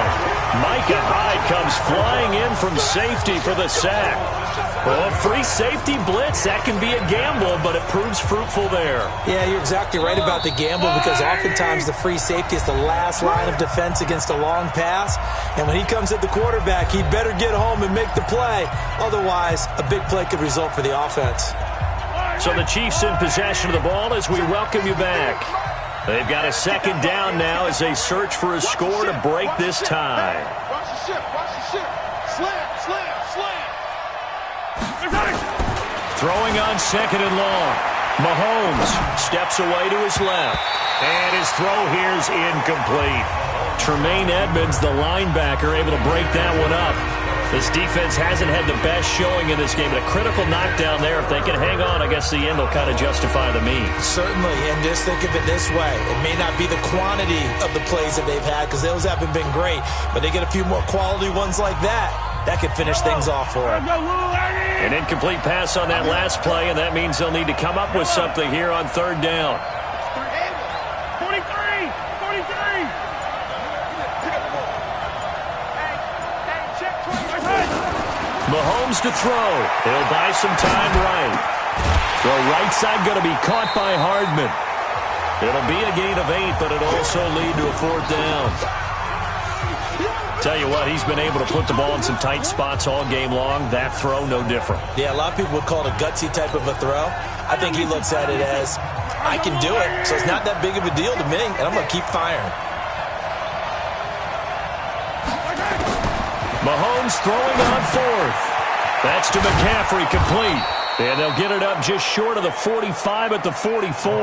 Micah Hyde comes flying in from safety for the sack. Well, a free safety blitz, that can be a gamble, but it proves fruitful there. Yeah, you're exactly right about the gamble because oftentimes the free safety is the last line of defense against a long pass. And when he comes at the quarterback, he better get home and make the play. Otherwise, a big play could result for the offense. So the Chiefs in possession of the ball as we welcome you back. They've got a second down now as they search for a score to break this tie. Watch the ship. Watch the ship. Slam. Throwing on second and long. Mahomes steps away to his left. And his throw here is incomplete. Tremaine Edmonds, the linebacker, able to break that one up. This defense hasn't had the best showing in this game, but a critical knockdown there. If they can hang on, I guess the end will kind of justify the means. Certainly, and just think of it this way. It may not be the quantity of the plays that they've had because those haven't been great, but they get a few more quality ones like that. That could finish things off for them. An incomplete pass on that last play, and that means they'll need to come up with something here on third down. 43. Mahomes to throw. He'll buy some time right. Throw right side going to be caught by Hardman. It'll be a gain of 8, but it'll also lead to a fourth down. Tell you what, he's been able to put the ball in some tight spots all game long. That throw, no different. Yeah, a lot of people would call it a gutsy type of a throw. I think he looks at it as, I can do it, so it's not that big of a deal to me, and I'm going to keep firing. Mahomes throwing on fourth. That's to McCaffrey, complete. And they'll get it up just short of the 45 at the 44.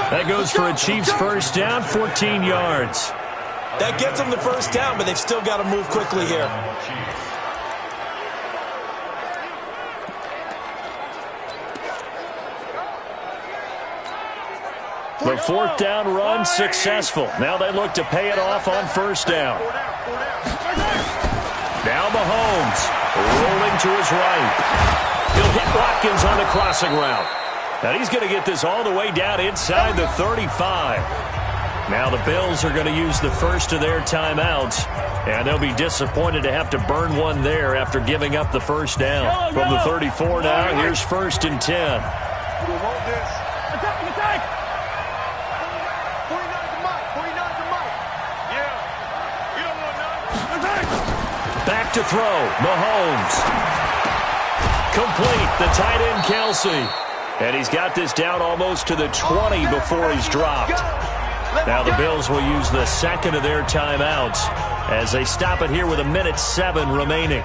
That goes for a Chiefs first down, 14 yards. That gets them the first down, but they've still got to move quickly here. The fourth down run successful. Now they look to pay it off on first down. Now Mahomes rolling to his right. He'll hit Watkins on the crossing route. And he's going to get this all the way down inside the 35. Now the Bills are going to use the first of their timeouts, and they'll be disappointed to have to burn one there after giving up the first down. From the 34 now, here's first and 10. Attack! 49 to Mike. Yeah. You don't want none. Attack! Back to throw. Mahomes. Complete. The tight end, Kelsey. And he's got this down almost to the 20 before he's dropped. Now the Bills will use the second of their timeouts as they stop it here with 1:07 remaining.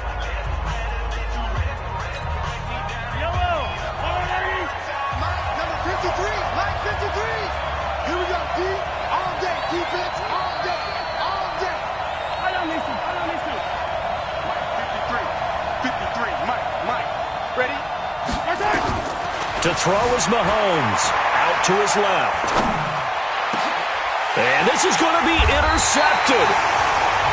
To throw is Mahomes. Out to his left. And this is going to be intercepted.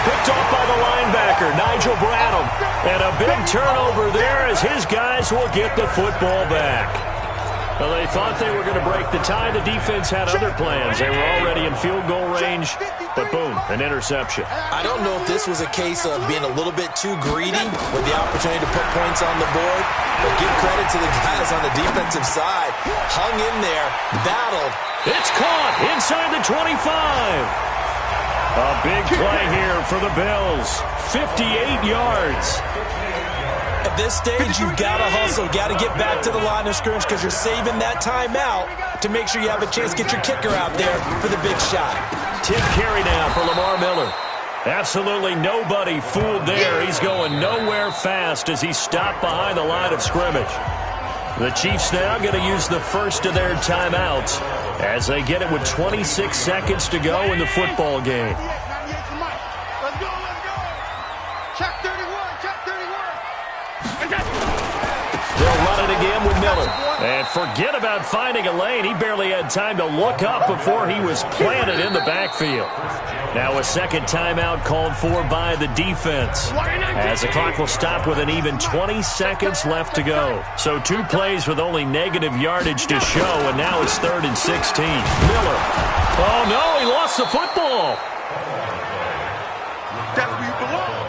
Picked off by the linebacker, Nigel Bradham. And a big turnover there as his guys will get the football back. Well, they thought they were going to break the tie. The defense had other plans. They were already in field goal range, but boom, an interception. I don't know if this was a case of being a little bit too greedy with the opportunity to put points on the board, but give credit to the guys on the defensive side. Hung in there, battled. It's caught inside the 25. A big play here for the Bills. 58 yards. At this stage, you've got to hustle, got to get back to the line of scrimmage because you're saving that timeout to make sure you have a chance to get your kicker out there for the big shot. Tip carry now for Lamar Miller. Absolutely nobody fooled there. He's going nowhere fast as he stopped behind the line of scrimmage. The Chiefs now going to use the first of their timeouts as they get it with 26 seconds to go in the football game. Let's go. Check 31. They'll run it again with Miller. And forget about finding a lane. He barely had time to look up before he was planted in the backfield. Now a second timeout called for by the defense, as the clock will stop with an even 20 seconds left to go. So 2 plays with only negative yardage to show, and now it's 3rd and 16. Miller. Oh, no, he lost the football. That's where you belong.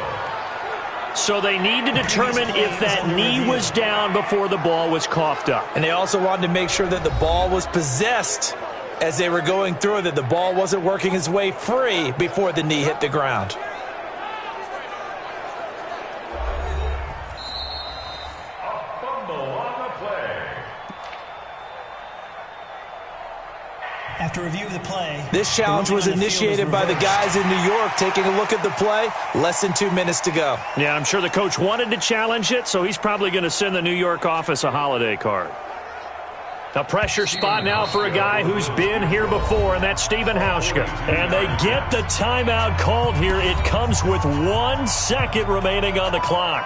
So they need to determine if that knee was down before the ball was coughed up. And they also wanted to make sure that the ball was possessed as they were going through, that the ball wasn't working its way free before the knee hit the ground. After review of the play, this challenge was initiated by the guys in New York. Taking a look at the play, less than 2 minutes to go. Yeah, I'm sure the coach wanted to challenge it, so he's probably going to send the New York office a holiday card. A pressure spot now for a guy who's been here before, and that's Stephen Hauschka. And they get the timeout called here. It comes with 1 second remaining on the clock.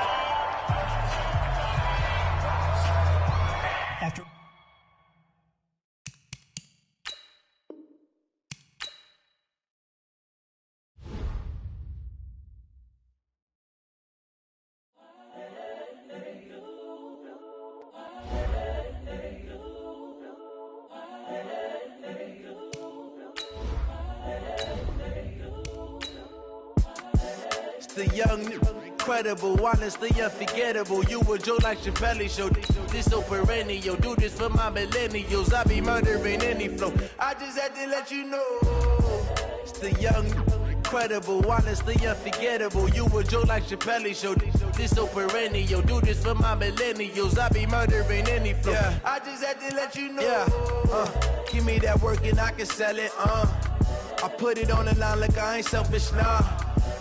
The young, incredible, honestly unforgettable. You a Joe like Chappelle show. This so perennial. Do this for my millennials. I be murdering any flow. I just had to let you know. It's the young, incredible, honestly unforgettable. You a Joe like Chappelle show. This so perennial. Do this for my millennials. I be murdering any flow. Yeah. I just had to let you know. Yeah. Give me that work and I can sell it. I put it on the line like I ain't selfish, nah.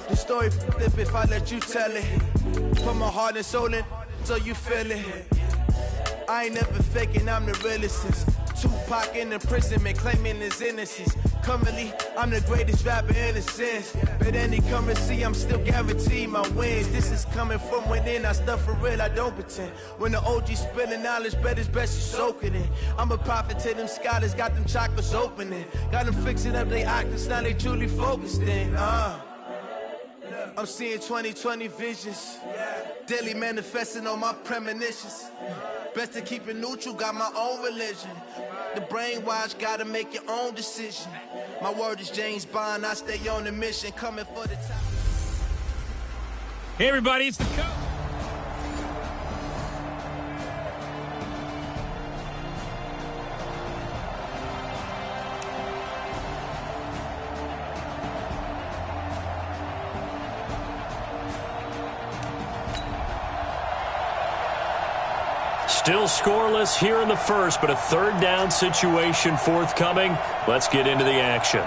The story flip if I let you tell it. Put my heart and soul in so you feel it. I ain't never faking, I'm the realest since Tupac in imprisonment, claiming his innocence. Currently, I'm the greatest rapper in a sense. But any currency, I'm still guaranteed my wins. This is coming from within, I stuff for real, I don't pretend. When the OG spilling knowledge, bet it's best you soak it in. I'm a prophet to them scholars, got them chakras opening. Got them fixing up they octaves, now they truly focused in. I'm seeing 2020 visions. Daily manifesting on my premonitions. Best to keep it neutral, got my own religion. The brainwash, gotta make your own decision. My word is James Bond, I stay on the mission, coming for the top. Hey, everybody, it's the coach. Still scoreless here in the first, but a third down situation forthcoming. Let's get into the action.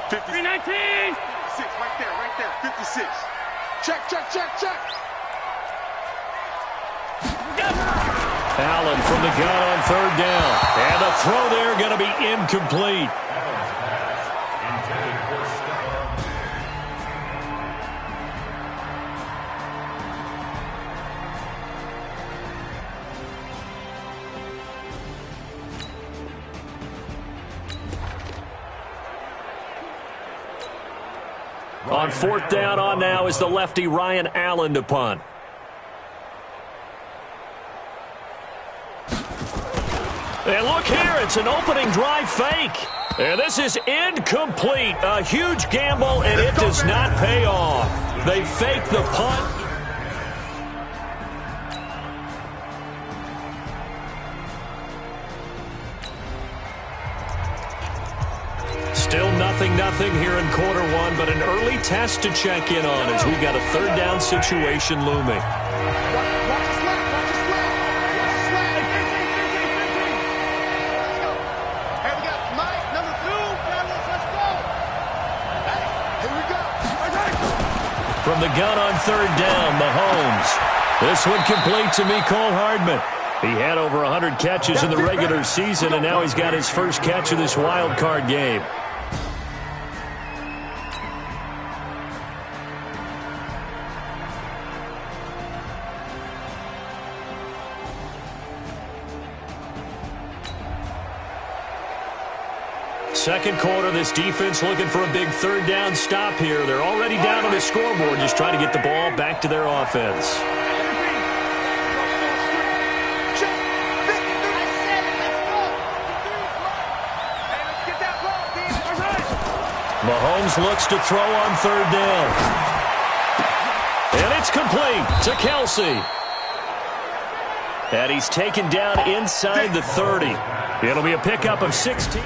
319! 56, right there, 56. Check. Allen from the gun on third down. And the throw there going to be incomplete. On fourth down on now is the lefty Ryan Allen to punt. And look here, it's an opening drive fake. And this is incomplete. A huge gamble, and it does not pay off. They fake the punt. Still nothing here in quarter one, but an early test to check in on as we've got a third down situation looming. Watch the slap. Hey, we got Mike, number 2. Let's go. Hey, here we go. From the gun on third down, Mahomes. This one complete to Mecole Hardman. He had over 100 catches in the regular season, and now he's got his first catch of this wild card game. Second quarter, this defense looking for a big third down stop here. They're already down on the scoreboard, just trying to get the ball back to their offense. Mahomes looks to throw on third down. And it's complete to Kelsey. And he's taken down inside the 30. It'll be a pickup of 16.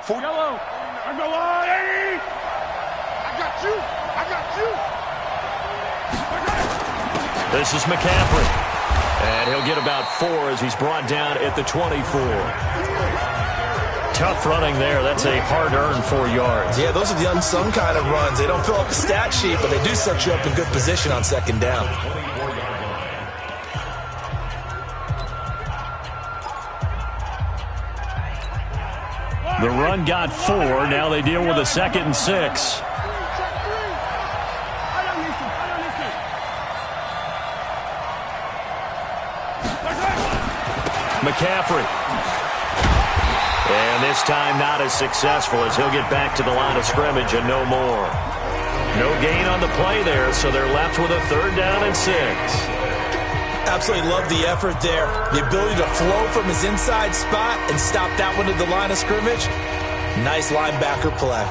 Yellow. On the line, Eddie. I got you. I got you. This is McCaffrey. And he'll get about 4 as he's brought down at the 24. Tough running there. That's a hard-earned 4 yards. Yeah, those are the unsung kind of runs. They don't fill up the stat sheet, but they do set you up in good position on second down. The run got 4. Now they deal with a 2nd and 6. McCaffrey. And this time not as successful as he'll get back to the line of scrimmage and no more. No gain on the play there, so they're left with a 3rd down and 6. Absolutely love the effort there. The ability to flow from his inside spot and stop that one at the line of scrimmage. Nice linebacker play.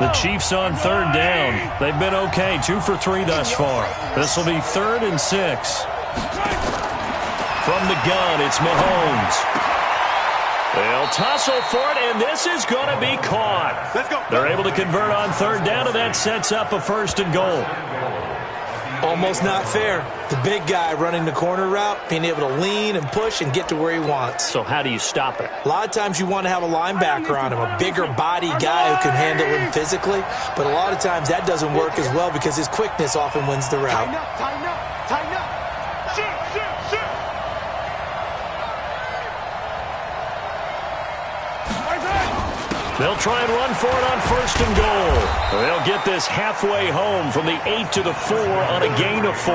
The Chiefs on 3rd down. They've been okay, 2 for 3 thus far. This will be 3rd and 6. From the gun, it's Mahomes. They'll tussle for it, and this is going to be caught. Let's go. They're able to convert on 3rd down, and that sets up a 1st and goal. Almost not fair. The big guy running the corner route, being able to lean and push and get to where he wants. So how do you stop it? A lot of times you want to have a linebacker on him, a bigger body guy who can handle him physically, but a lot of times that doesn't work as well because his quickness often wins the route. Tighten up, tighten up, tighten up. Shoot, shoot, shoot. They'll try and run for it on 1st and goal. They'll get this halfway home from the 8 to the 4 on a gain of 4.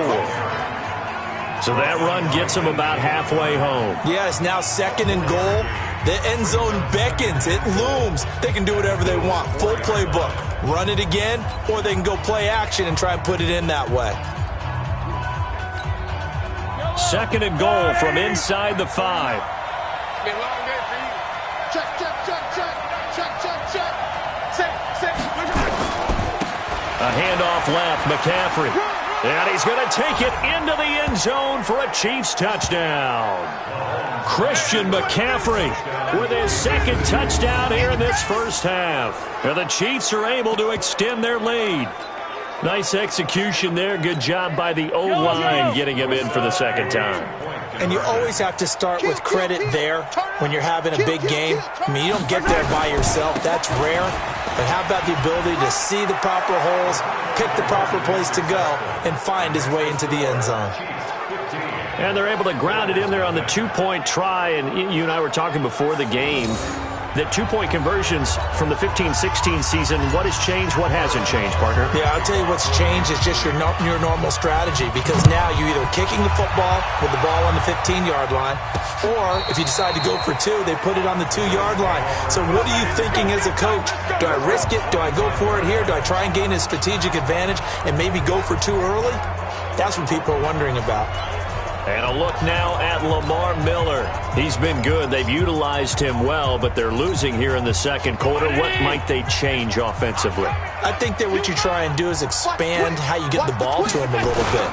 So that run gets them about halfway home. Yeah, it's now 2nd and goal. The end zone beckons. It looms. They can do whatever they want. Full playbook. Run it again, or they can go play action and try and put it in that way. 2nd and goal from inside the 5. Been a long day for you. Check, check, check, check. Check, check, check. Set. A handoff left, McCaffrey. And he's going to take it into the end zone for a Chiefs touchdown. Christian McCaffrey with his 2nd touchdown here in this first half. And the Chiefs are able to extend their lead. Nice execution there. Good job by the O-line getting him in for the 2nd time. And you always have to start with credit there when you're having a big game. I mean, you don't get there by yourself. That's rare. But how about the ability to see the proper holes, pick the proper place to go, and find his way into the end zone? And they're able to ground it in there on the 2-point try. And you and I were talking before the game that 2-point conversions from the 15-16 season, what has changed, what hasn't changed, partner? Yeah, I'll tell you what's changed is just your normal strategy, because now you're either kicking the football with the ball on the 15-yard line, or if you decide to go for 2, they put it on the 2-yard line. So what are you thinking as a coach? Do I risk it? Do I go for it here? Do I try and gain a strategic advantage and maybe go for 2 early? That's what people are wondering about. And a look now at Lamar Miller. He's been good. They've utilized him well, but they're losing here in the 2nd quarter. What might they change offensively? I think that what you try and do is expand how you get the ball to him a little bit.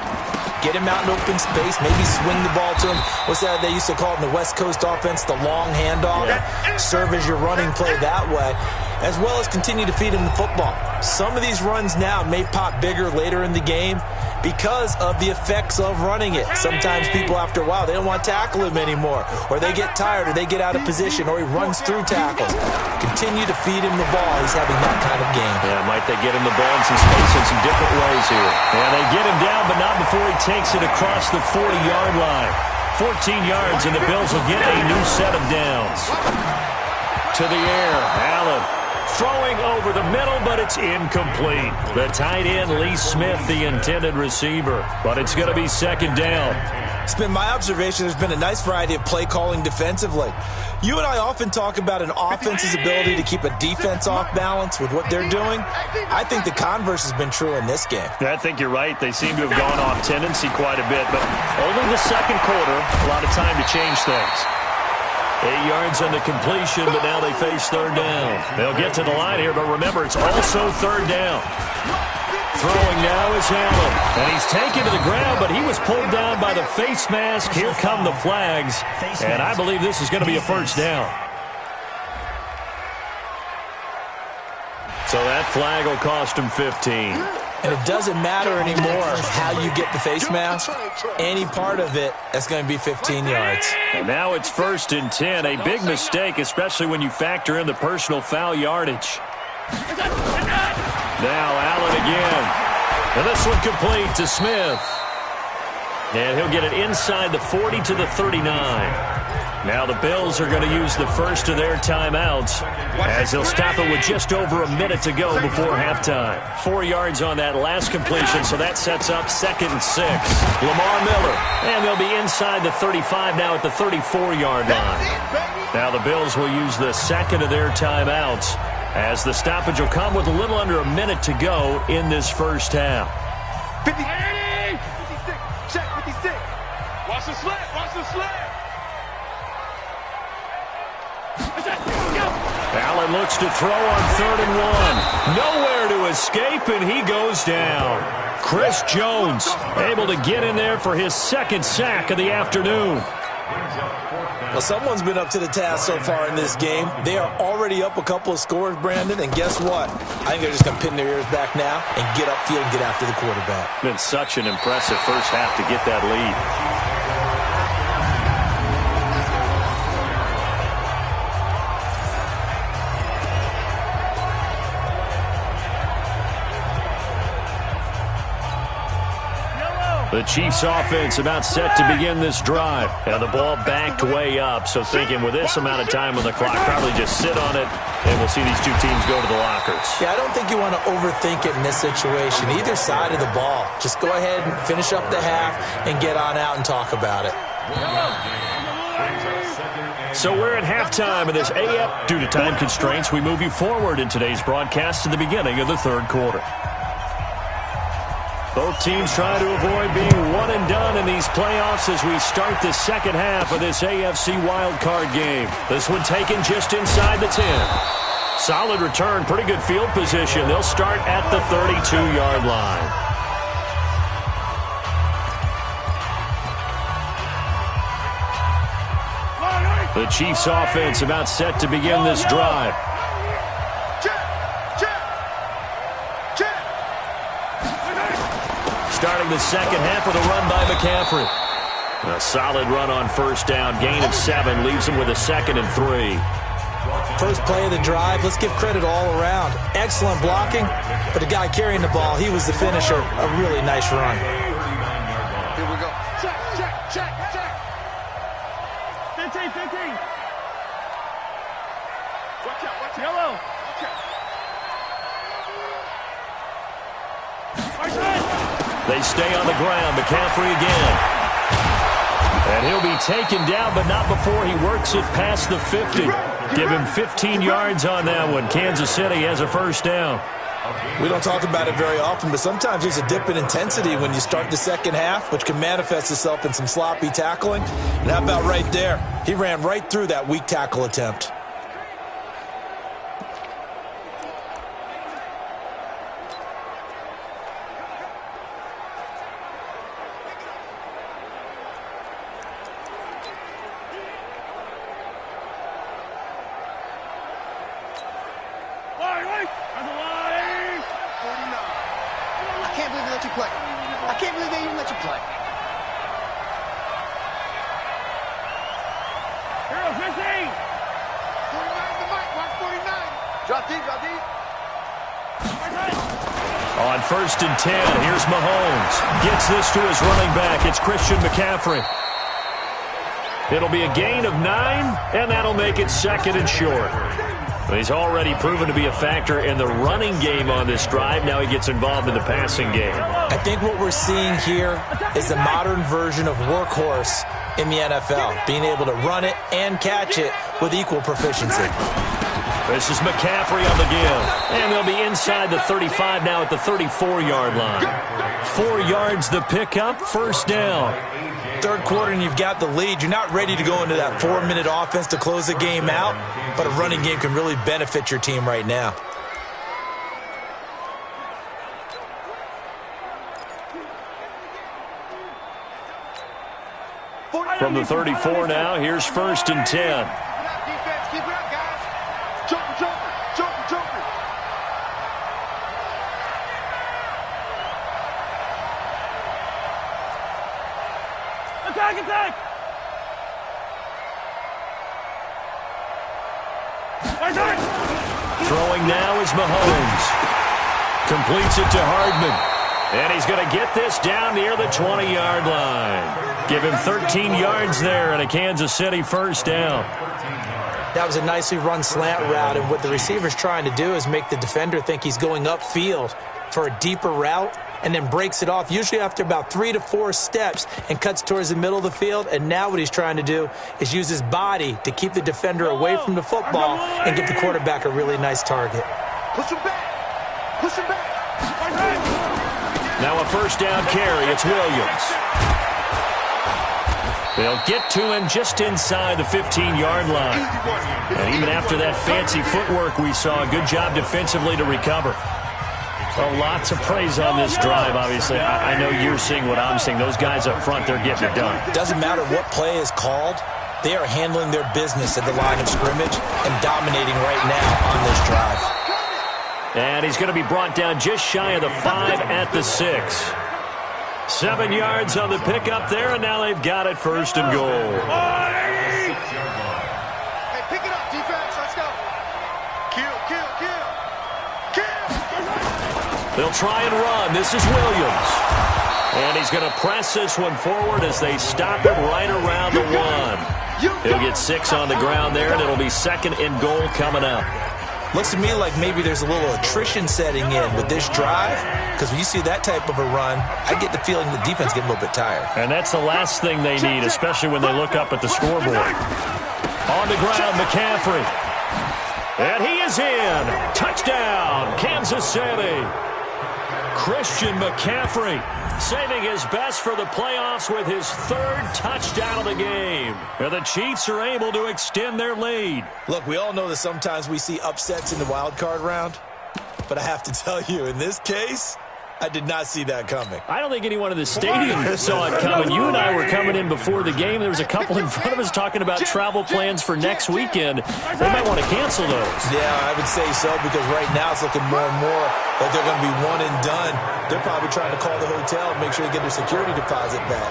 Get him out in open space, maybe swing the ball to him. What's that they used to call it in the West Coast offense, the long handoff? Yeah. Serve as your running play that way, as well as continue to feed him the football. Some of these runs now may pop bigger later in the game because of the effects of running it. Sometimes people, after a while, they don't want to tackle him anymore, or they get tired, or they get out of position, or he runs through tackles. Continue to feed him the ball. He's having that kind of game. Yeah, might they get him the ball in some space in some different ways here. And they get him down, but not before he takes it across the 40-yard line. 14 yards, and the Bills will get a new set of downs. To the air, Allen throwing over the middle, but it's incomplete. The tight end, Lee Smith, the intended receiver. But it's going to be 2nd down. It's been my observation there's been a nice variety of play calling defensively. You and I often talk about an offense's ability to keep a defense off balance with what they're doing. I think the converse has been true in this game. I think you're right. They seem to have gone off tendency quite a bit, but only the 2nd quarter, a lot of time to change things. 8 yards on the completion, but now they face 3rd down. They'll get to the line here, but remember, it's also 3rd down. Throwing now is Allen, and he's taken to the ground, but he was pulled down by the face mask. Here come the flags, and I believe this is going to be a 1st down. So that flag will cost him 15. And it doesn't matter anymore how you get the face mask. Any part of it, that's going to be 15 yards. And now it's 1st and 10. A big mistake, especially when you factor in the personal foul yardage. Now Allen again. And this one complete to Smith. And he'll get it inside the 40 to the 39. Now the Bills are going to use the first of their timeouts as they'll stop it with just over a minute to go before halftime. 4 yards on that last completion, so that sets up 2nd and 6. Lamar Miller, and they'll be inside the 35 now at the 34-yard line. Now the Bills will use the second of their timeouts as the stoppage will come with a little under a minute to go in this first half. 56, check 56. Watch the slant, watch the slant. Allen looks to throw on 3rd and 1. Nowhere to escape, and he goes down. Chris Jones able to get in there for his 2nd sack of the afternoon. Well, someone's been up to the task so far in this game. They are already up a couple of scores, Brandon, and guess what? I think they're just going to pin their ears back now and get upfield and get after the quarterback. Been such an impressive first half to get that lead. The Chiefs offense about set to begin this drive. And the ball backed way up, so thinking with this amount of time on the clock, probably just sit on it, and we'll see these two teams go to the lockers. Yeah, I don't think you want to overthink it in this situation. Either side of the ball. Just go ahead and finish up the half and get on out and talk about it. So we're at halftime of this AF. Due to time constraints, we move you forward in today's broadcast to the beginning of the 3rd quarter. Both teams trying to avoid being one and done in these playoffs as we start the second half of this AFC wildcard game. This one taken just inside the 10. Solid return, pretty good field position. They'll start at the 32-yard line. The Chiefs offense about set to begin this drive. Starting the second half with a run by McCaffrey. A solid run on 1st down. Gain of 7 leaves him with a 2nd and 3. First play of the drive, let's give credit all around. Excellent blocking, but the guy carrying the ball, he was the finisher. A really nice run. Here we go. Check. 15. Watch out. Yellow. They stay on the ground. McCaffrey again. And he'll be taken down, but not before he works it past the 50. Give him 15 yards on that one. Kansas City has a 1st down. We don't talk about it very often, but sometimes there's a dip in intensity when you start the second half, which can manifest itself in some sloppy tackling. And how about right there? He ran right through that weak tackle attempt. On 1st and 10, here's Mahomes. Gets this to his running back. It's Christian McCaffrey. It'll be a gain of 9, and that'll make it 2nd and short. He's already proven to be a factor in the running game on this drive. Now he gets involved in the passing game. I think what we're seeing here is the modern version of workhorse in the NFL, being able to run it and catch it with equal proficiency. This is McCaffrey on the give. And they'll be inside the 35 now at the 34-yard line. 4 yards the pickup, 1st down. 3rd quarter and you've got the lead. You're not ready to go into that 4-minute offense to close the game out, but a running game can really benefit your team right now. From the 34 now, here's 1st and 10. Keep it up, guys. Jumper. Attack! Throwing now is Mahomes. Completes it to Hardman. And he's going to get this down near the 20-yard line. Give him 13 yards there and a Kansas City first down. That was a nicely run slant route, and what the receiver's trying to do is make the defender think he's going upfield for a deeper route and then breaks it off, usually after about 3 to 4 steps, and cuts towards the middle of the field. And now what he's trying to do is use his body to keep the defender away from the football and give the quarterback a really nice target. Push him back. Push him back. Now a first down carry. It's Williams. They'll get to him just inside the 15-yard line. And even after that fancy footwork we saw, a good job defensively to recover. So lots of praise on this drive, obviously. I know you're seeing what I'm seeing. Those guys up front, they're getting it done. Doesn't matter what play is called. They are handling their business at the line of scrimmage and dominating right now on this drive. And he's going to be brought down just shy of the 5 at the 6. 7 yards on the pickup there, and now they've got it first and goal. Hey, pick it up, defense. Let's go. Kill. They'll try and run. This is Williams. And he's going to press this one forward as they stop him right around the 1. He'll get 6 on the ground there, and it'll be second and goal coming up. Looks to me like maybe there's a little attrition setting in with this drive, because when you see that type of a run, I get the feeling the defense getting a little bit tired. And that's the last thing they need, especially when they look up at the scoreboard. On the ground, McCaffrey. And he is in. Touchdown, Kansas City. Christian McCaffrey saving his best for the playoffs with his 3rd touchdown of the game. And the Chiefs are able to extend their lead. Look, we all know that sometimes we see upsets in the wild card round, but I have to tell you, in this case, I did not see that coming. I don't think anyone in the stadium saw it coming. You and I were coming in before the game. There was a couple in front of us talking about travel plans for next weekend. They might want to cancel those. Yeah, I would say so, because right now it's looking more and more like they're going to be one and done. They're probably trying to call the hotel and make sure they get their security deposit back.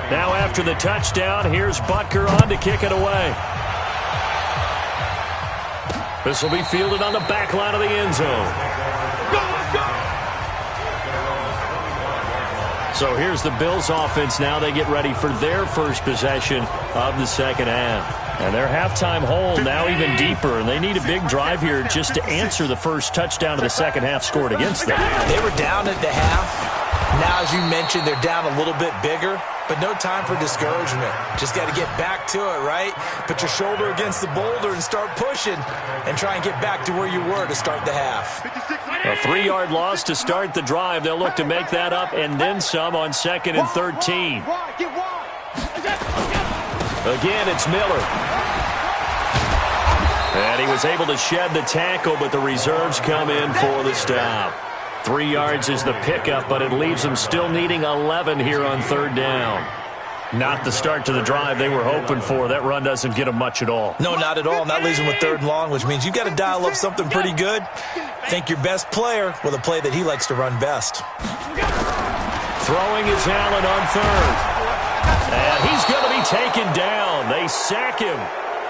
Now after the touchdown, here's Butker on to kick it away. This will be fielded on the back line of the end zone. So here's the Bills offense now. They get ready for their first possession of the second half. And their halftime hole now even deeper, and they need a big drive here just to answer the first touchdown of the second half scored against them. They were down at the half. Now, as you mentioned, they're down a little bit bigger, but no time for discouragement. Just got to get back to it, right? Put your shoulder against the boulder and start pushing and try and get back to where you were to start the half. A 3-yard loss to start the drive. They'll look to make that up and then some on 2nd and 13. Again, it's Miller. And he was able to shed the tackle, but the reserves come in for the stop. 3 yards is the pickup, but it leaves them still needing 11 here on 3rd down. Not the start to the drive they were hoping for. That run doesn't get them much at all. No, not at all. And that leaves them with 3rd and long, which means you've got to dial up something pretty good. Think your best player with a play that he likes to run best. Throwing is Allen on 3rd. And he's going to be taken down. They sack him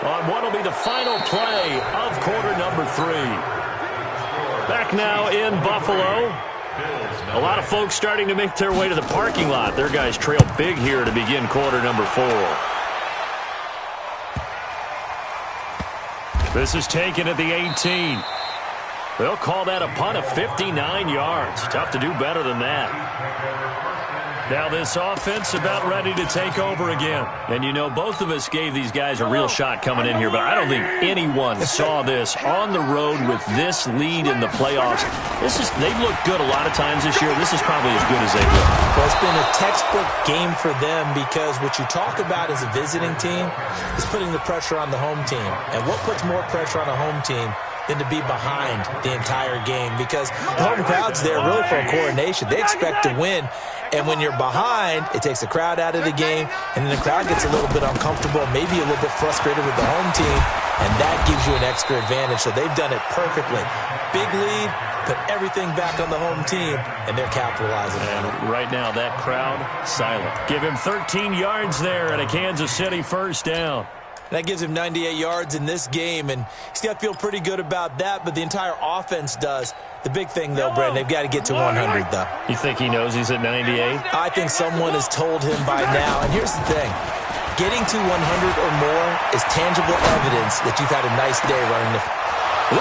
on what will be the final play of quarter number 3. Back now in Buffalo. A lot of folks starting to make their way to the parking lot. Their guys trail big here to begin quarter number 4. This is taken at the 18. They'll call that a punt of 59 yards. Tough to do better than that. Now this offense about ready to take over again. And you know, both of us gave these guys a real shot coming in here, but I don't think anyone saw this on the road with this lead in the playoffs. They've looked good a lot of times this year. This is probably as good as they look. Well, it's been a textbook game for them, because what you talk about as a visiting team is putting the pressure on the home team. And what puts more pressure on a home team than to be behind the entire game? Because the home crowd's there really for a coronation. They expect to win. And when you're behind, it takes the crowd out of the game, and then the crowd gets a little bit uncomfortable, maybe a little bit frustrated with the home team. and that gives you an extra advantage. So they've done it perfectly. Big lead, put everything back on the home team, and they're capitalizing. And right now, that crowd, silent. Give him 13 yards there and a Kansas City first down. That gives him 98 yards in this game, and he's got to feel pretty good about that, but the entire offense does. The big thing, though, Brent, they've got to get to 100, though. You think he knows he's at 98? I think someone has told him by now, and here's the thing. Getting to 100 or more is tangible evidence that you've had a nice day running the...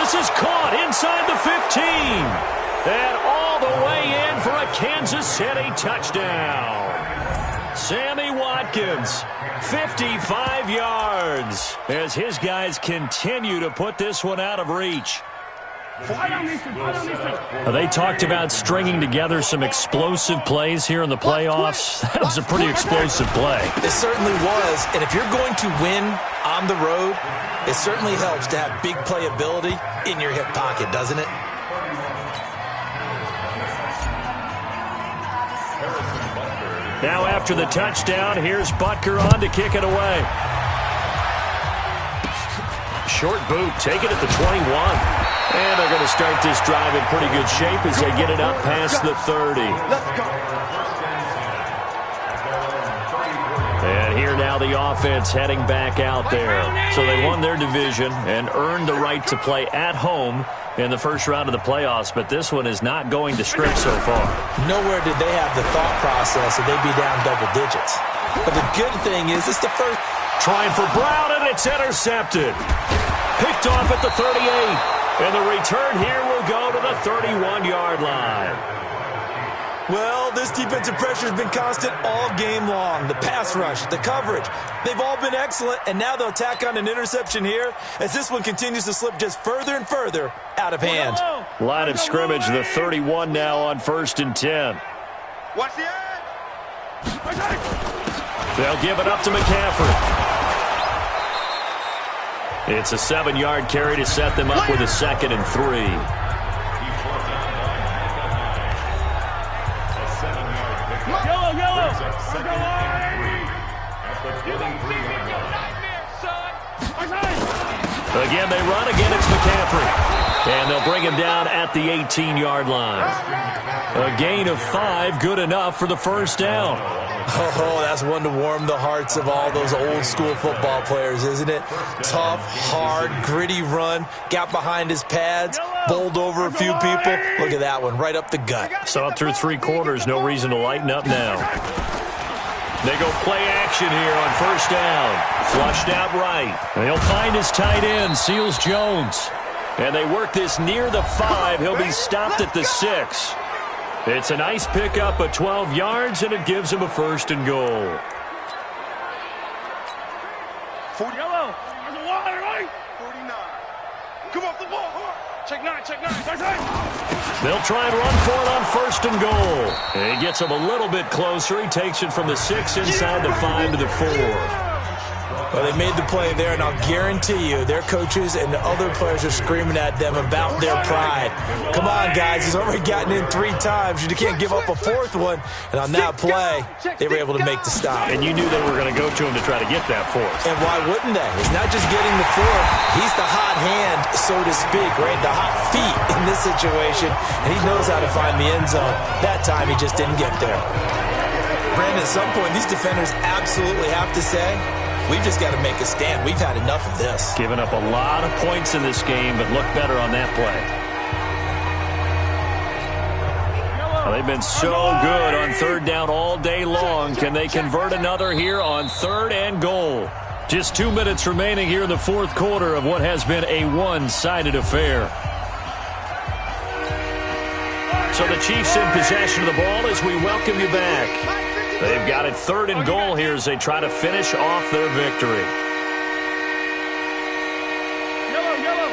This is caught inside the 15. And all the way in for a Kansas City touchdown. Sammy Watkins, 55 yards, as his guys continue to put this one out of reach. They talked about stringing together some explosive plays here in the playoffs. That was a pretty explosive play. It certainly was, and if you're going to win on the road, it certainly helps to have big playability in your hip pocket, doesn't it? Now after the touchdown, here's Butker on to kick it away. Short boot, take it at the 21. And they're going to start this drive in pretty good shape as they get it up past the 30. And here now the offense heading back out there. So they won their division and earned the right to play at home in the first round of the playoffs, but this one is not going to script so far. Nowhere did they have the thought process that they'd be down double digits. But the good thing is it's the first. Trying for Brown, and it's intercepted. Picked off at the 38. And the return here will go to the 31-yard line. Well, this defensive pressure has been constant all game long. The pass rush, the coverage, they've all been excellent, and now they'll tack on an interception here as this one continues to slip just further and further out of hand. Line of scrimmage, the 31 now on 1st and 10. Watch the edge. They'll give it up to McCaffrey. It's a 7-yard carry to set them up with a 2nd and 3. Yellow. Again, they run. Again, it's McCaffrey. And they'll bring him down at the 18-yard line. A gain of 5, good enough for the first down. Oh, that's one to warm the hearts of all those old-school football players, isn't it? Tough, hard, gritty run, got behind his pads, bowled over a few people. Look at that one, right up the gut. Saw it through 3 quarters, no reason to lighten up now. They go play action here on 1st down. Flushed out right. And he'll find his tight end, Seals Jones. And they work this near the 5. He'll be stopped at the 6. It's a nice pickup of 12 yards, and it gives him a 1st and goal. 40. Yellow. There's a wide right. 49. Come off the ball. Check 9. They'll try and run for it on 1st and goal. And he gets him a little bit closer. He takes it from the 6 inside the 5 to the 4. Well, they made the play there, and I'll guarantee you their coaches and the other players are screaming at them about their pride. Come on, guys. He's already gotten in 3 times. You can't give up a 4th one. And on that play, they were able to make the stop. And you knew they were going to go to him to try to get that 4th. And why wouldn't they? It's not just getting the 4th. He's the hot hand, so to speak, right? The hot feet in this situation. And he knows how to find the end zone. That time, he just didn't get there. Brandon, at some point, these defenders absolutely have to say, we've just got to make a stand. We've had enough of this. Giving up a lot of points in this game, but look better on that play. Well, they've been so good on 3rd down all day long. Can they convert another here on 3rd and goal? Just 2 minutes remaining here in the 4th quarter of what has been a one-sided affair. So the Chiefs in possession of the ball as we welcome you back. They've got it 3rd and goal here as they try to finish off their victory. Yellow.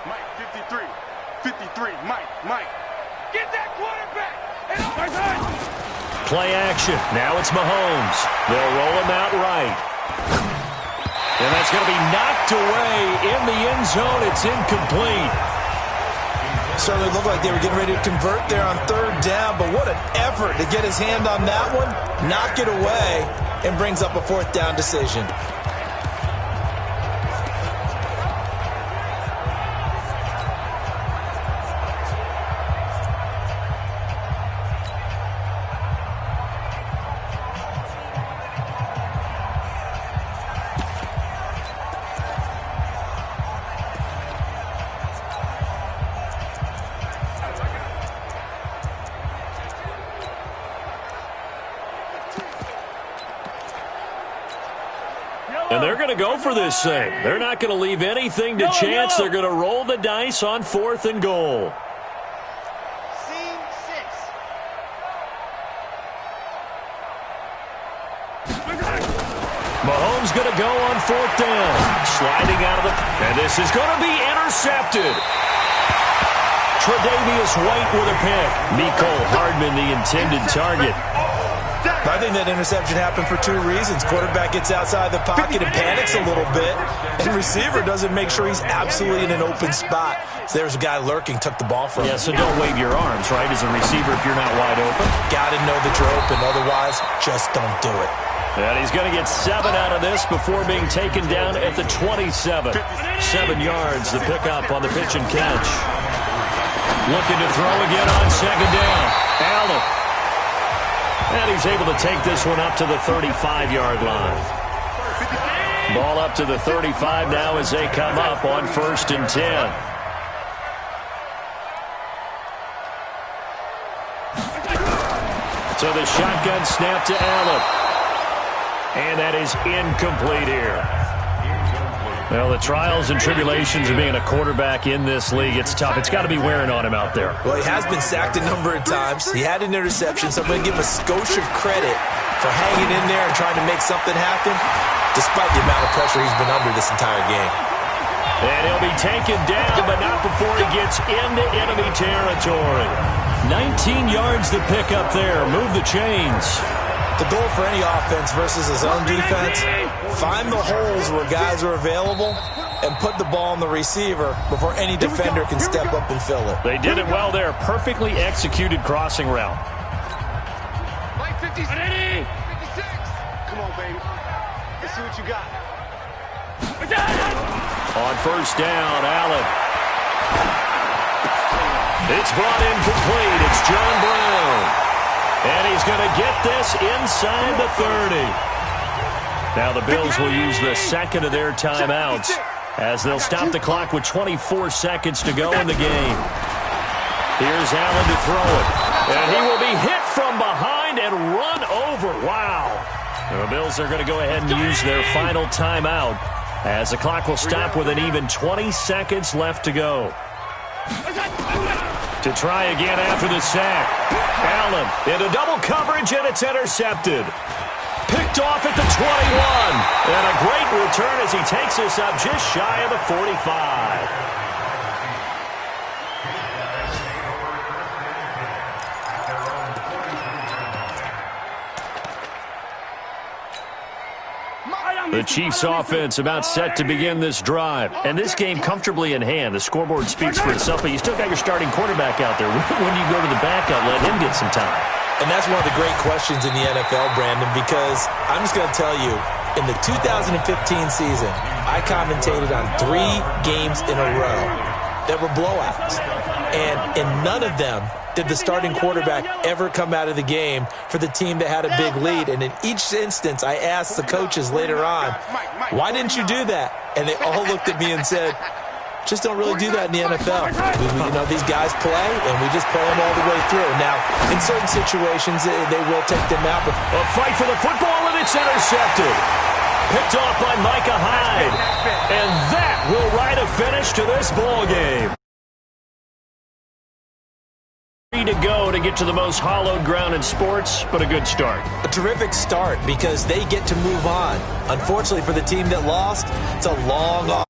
Mike, 53. Mike. Get that quarterback. Play action. Now it's Mahomes. They'll roll him out right. And that's going to be knocked away in the end zone. It's incomplete. Certainly looked like they were getting ready to convert there on 3rd down, but what an effort to get his hand on that one, knock it away, and brings up a 4th down decision. And they're going to go for this thing. They're not going to leave anything to chance. They're going to roll the dice on 4th and goal. Scene 6. Mahomes going to go on 4th down. Sliding out of the... And this is going to be intercepted. Tre'Davious White with a pick. Mecole Hardman, the intended target. I think that interception happened for 2 reasons. Quarterback gets outside the pocket and panics a little bit, and receiver doesn't make sure he's absolutely in an open spot. So there's a guy lurking, took the ball from him. Yeah, so don't wave your arms, right, as a receiver if you're not wide open. Got to know that you're open. Otherwise, just don't do it. And he's going to get 7 out of this before being taken down at the 27. 7 yards, the pickup on the pitch and catch. Looking to throw again on 2nd down. Allen. And he's able to take this one up to the 35-yard line. Ball up to the 35 now as they come up on 1st and 10. So the shotgun snap to Allen. And that is incomplete here. Well, the trials and tribulations of being a quarterback in this league, it's tough. It's got to be wearing on him out there. Well, he has been sacked a number of times. He had an interception, so I'm going to give him a skosh of credit for hanging in there and trying to make something happen, despite the amount of pressure he's been under this entire game. And he'll be taken down, but not before he gets into enemy territory. 19 yards to pick up there. Move the chains. The goal for any offense versus his own defense, find the holes where guys are available and put the ball on the receiver before any defender can step up and fill it. They did it well there. Perfectly executed crossing route. Like 56. Come on, baby. Let's see what you got. On 1st down, Allen. It's brought in complete. It's John Brown. And he's going to get this inside the 30. Now the Bills will use the 2nd of their timeouts as they'll stop the clock with 24 seconds to go in the game. Here's Allen to throw it. And he will be hit from behind and run over. Wow. The Bills are going to go ahead and use their final timeout as the clock will stop with an even 20 seconds left to go. To try again after the sack. Allen into double coverage, and it's intercepted. Picked off at the 21. And a great return as he takes us up just shy of the 45. The Chiefs offense about set to begin this drive. And this game comfortably in hand. The scoreboard speaks for itself, but you still got your starting quarterback out there. When you go to the backup, let him get some time. And that's one of the great questions in the NFL, Brandon, because I'm just going to tell you, in the 2015 season, I commentated on 3 games in a row that were blowouts. And in none of them did the starting quarterback ever come out of the game for the team that had a big lead. And in each instance, I asked the coaches later on, why didn't you do that? And they all looked at me and said, just don't really do that in the NFL. You know, these guys play, and we just play them all the way through. Now, in certain situations, they will take them out. But a fight for the football, and it's intercepted. Picked off by Micah Hyde. And that will write a finish to this ball game. To go to get to the most hallowed ground in sports, but a good start. A terrific start because they get to move on. Unfortunately for the team that lost, it's a long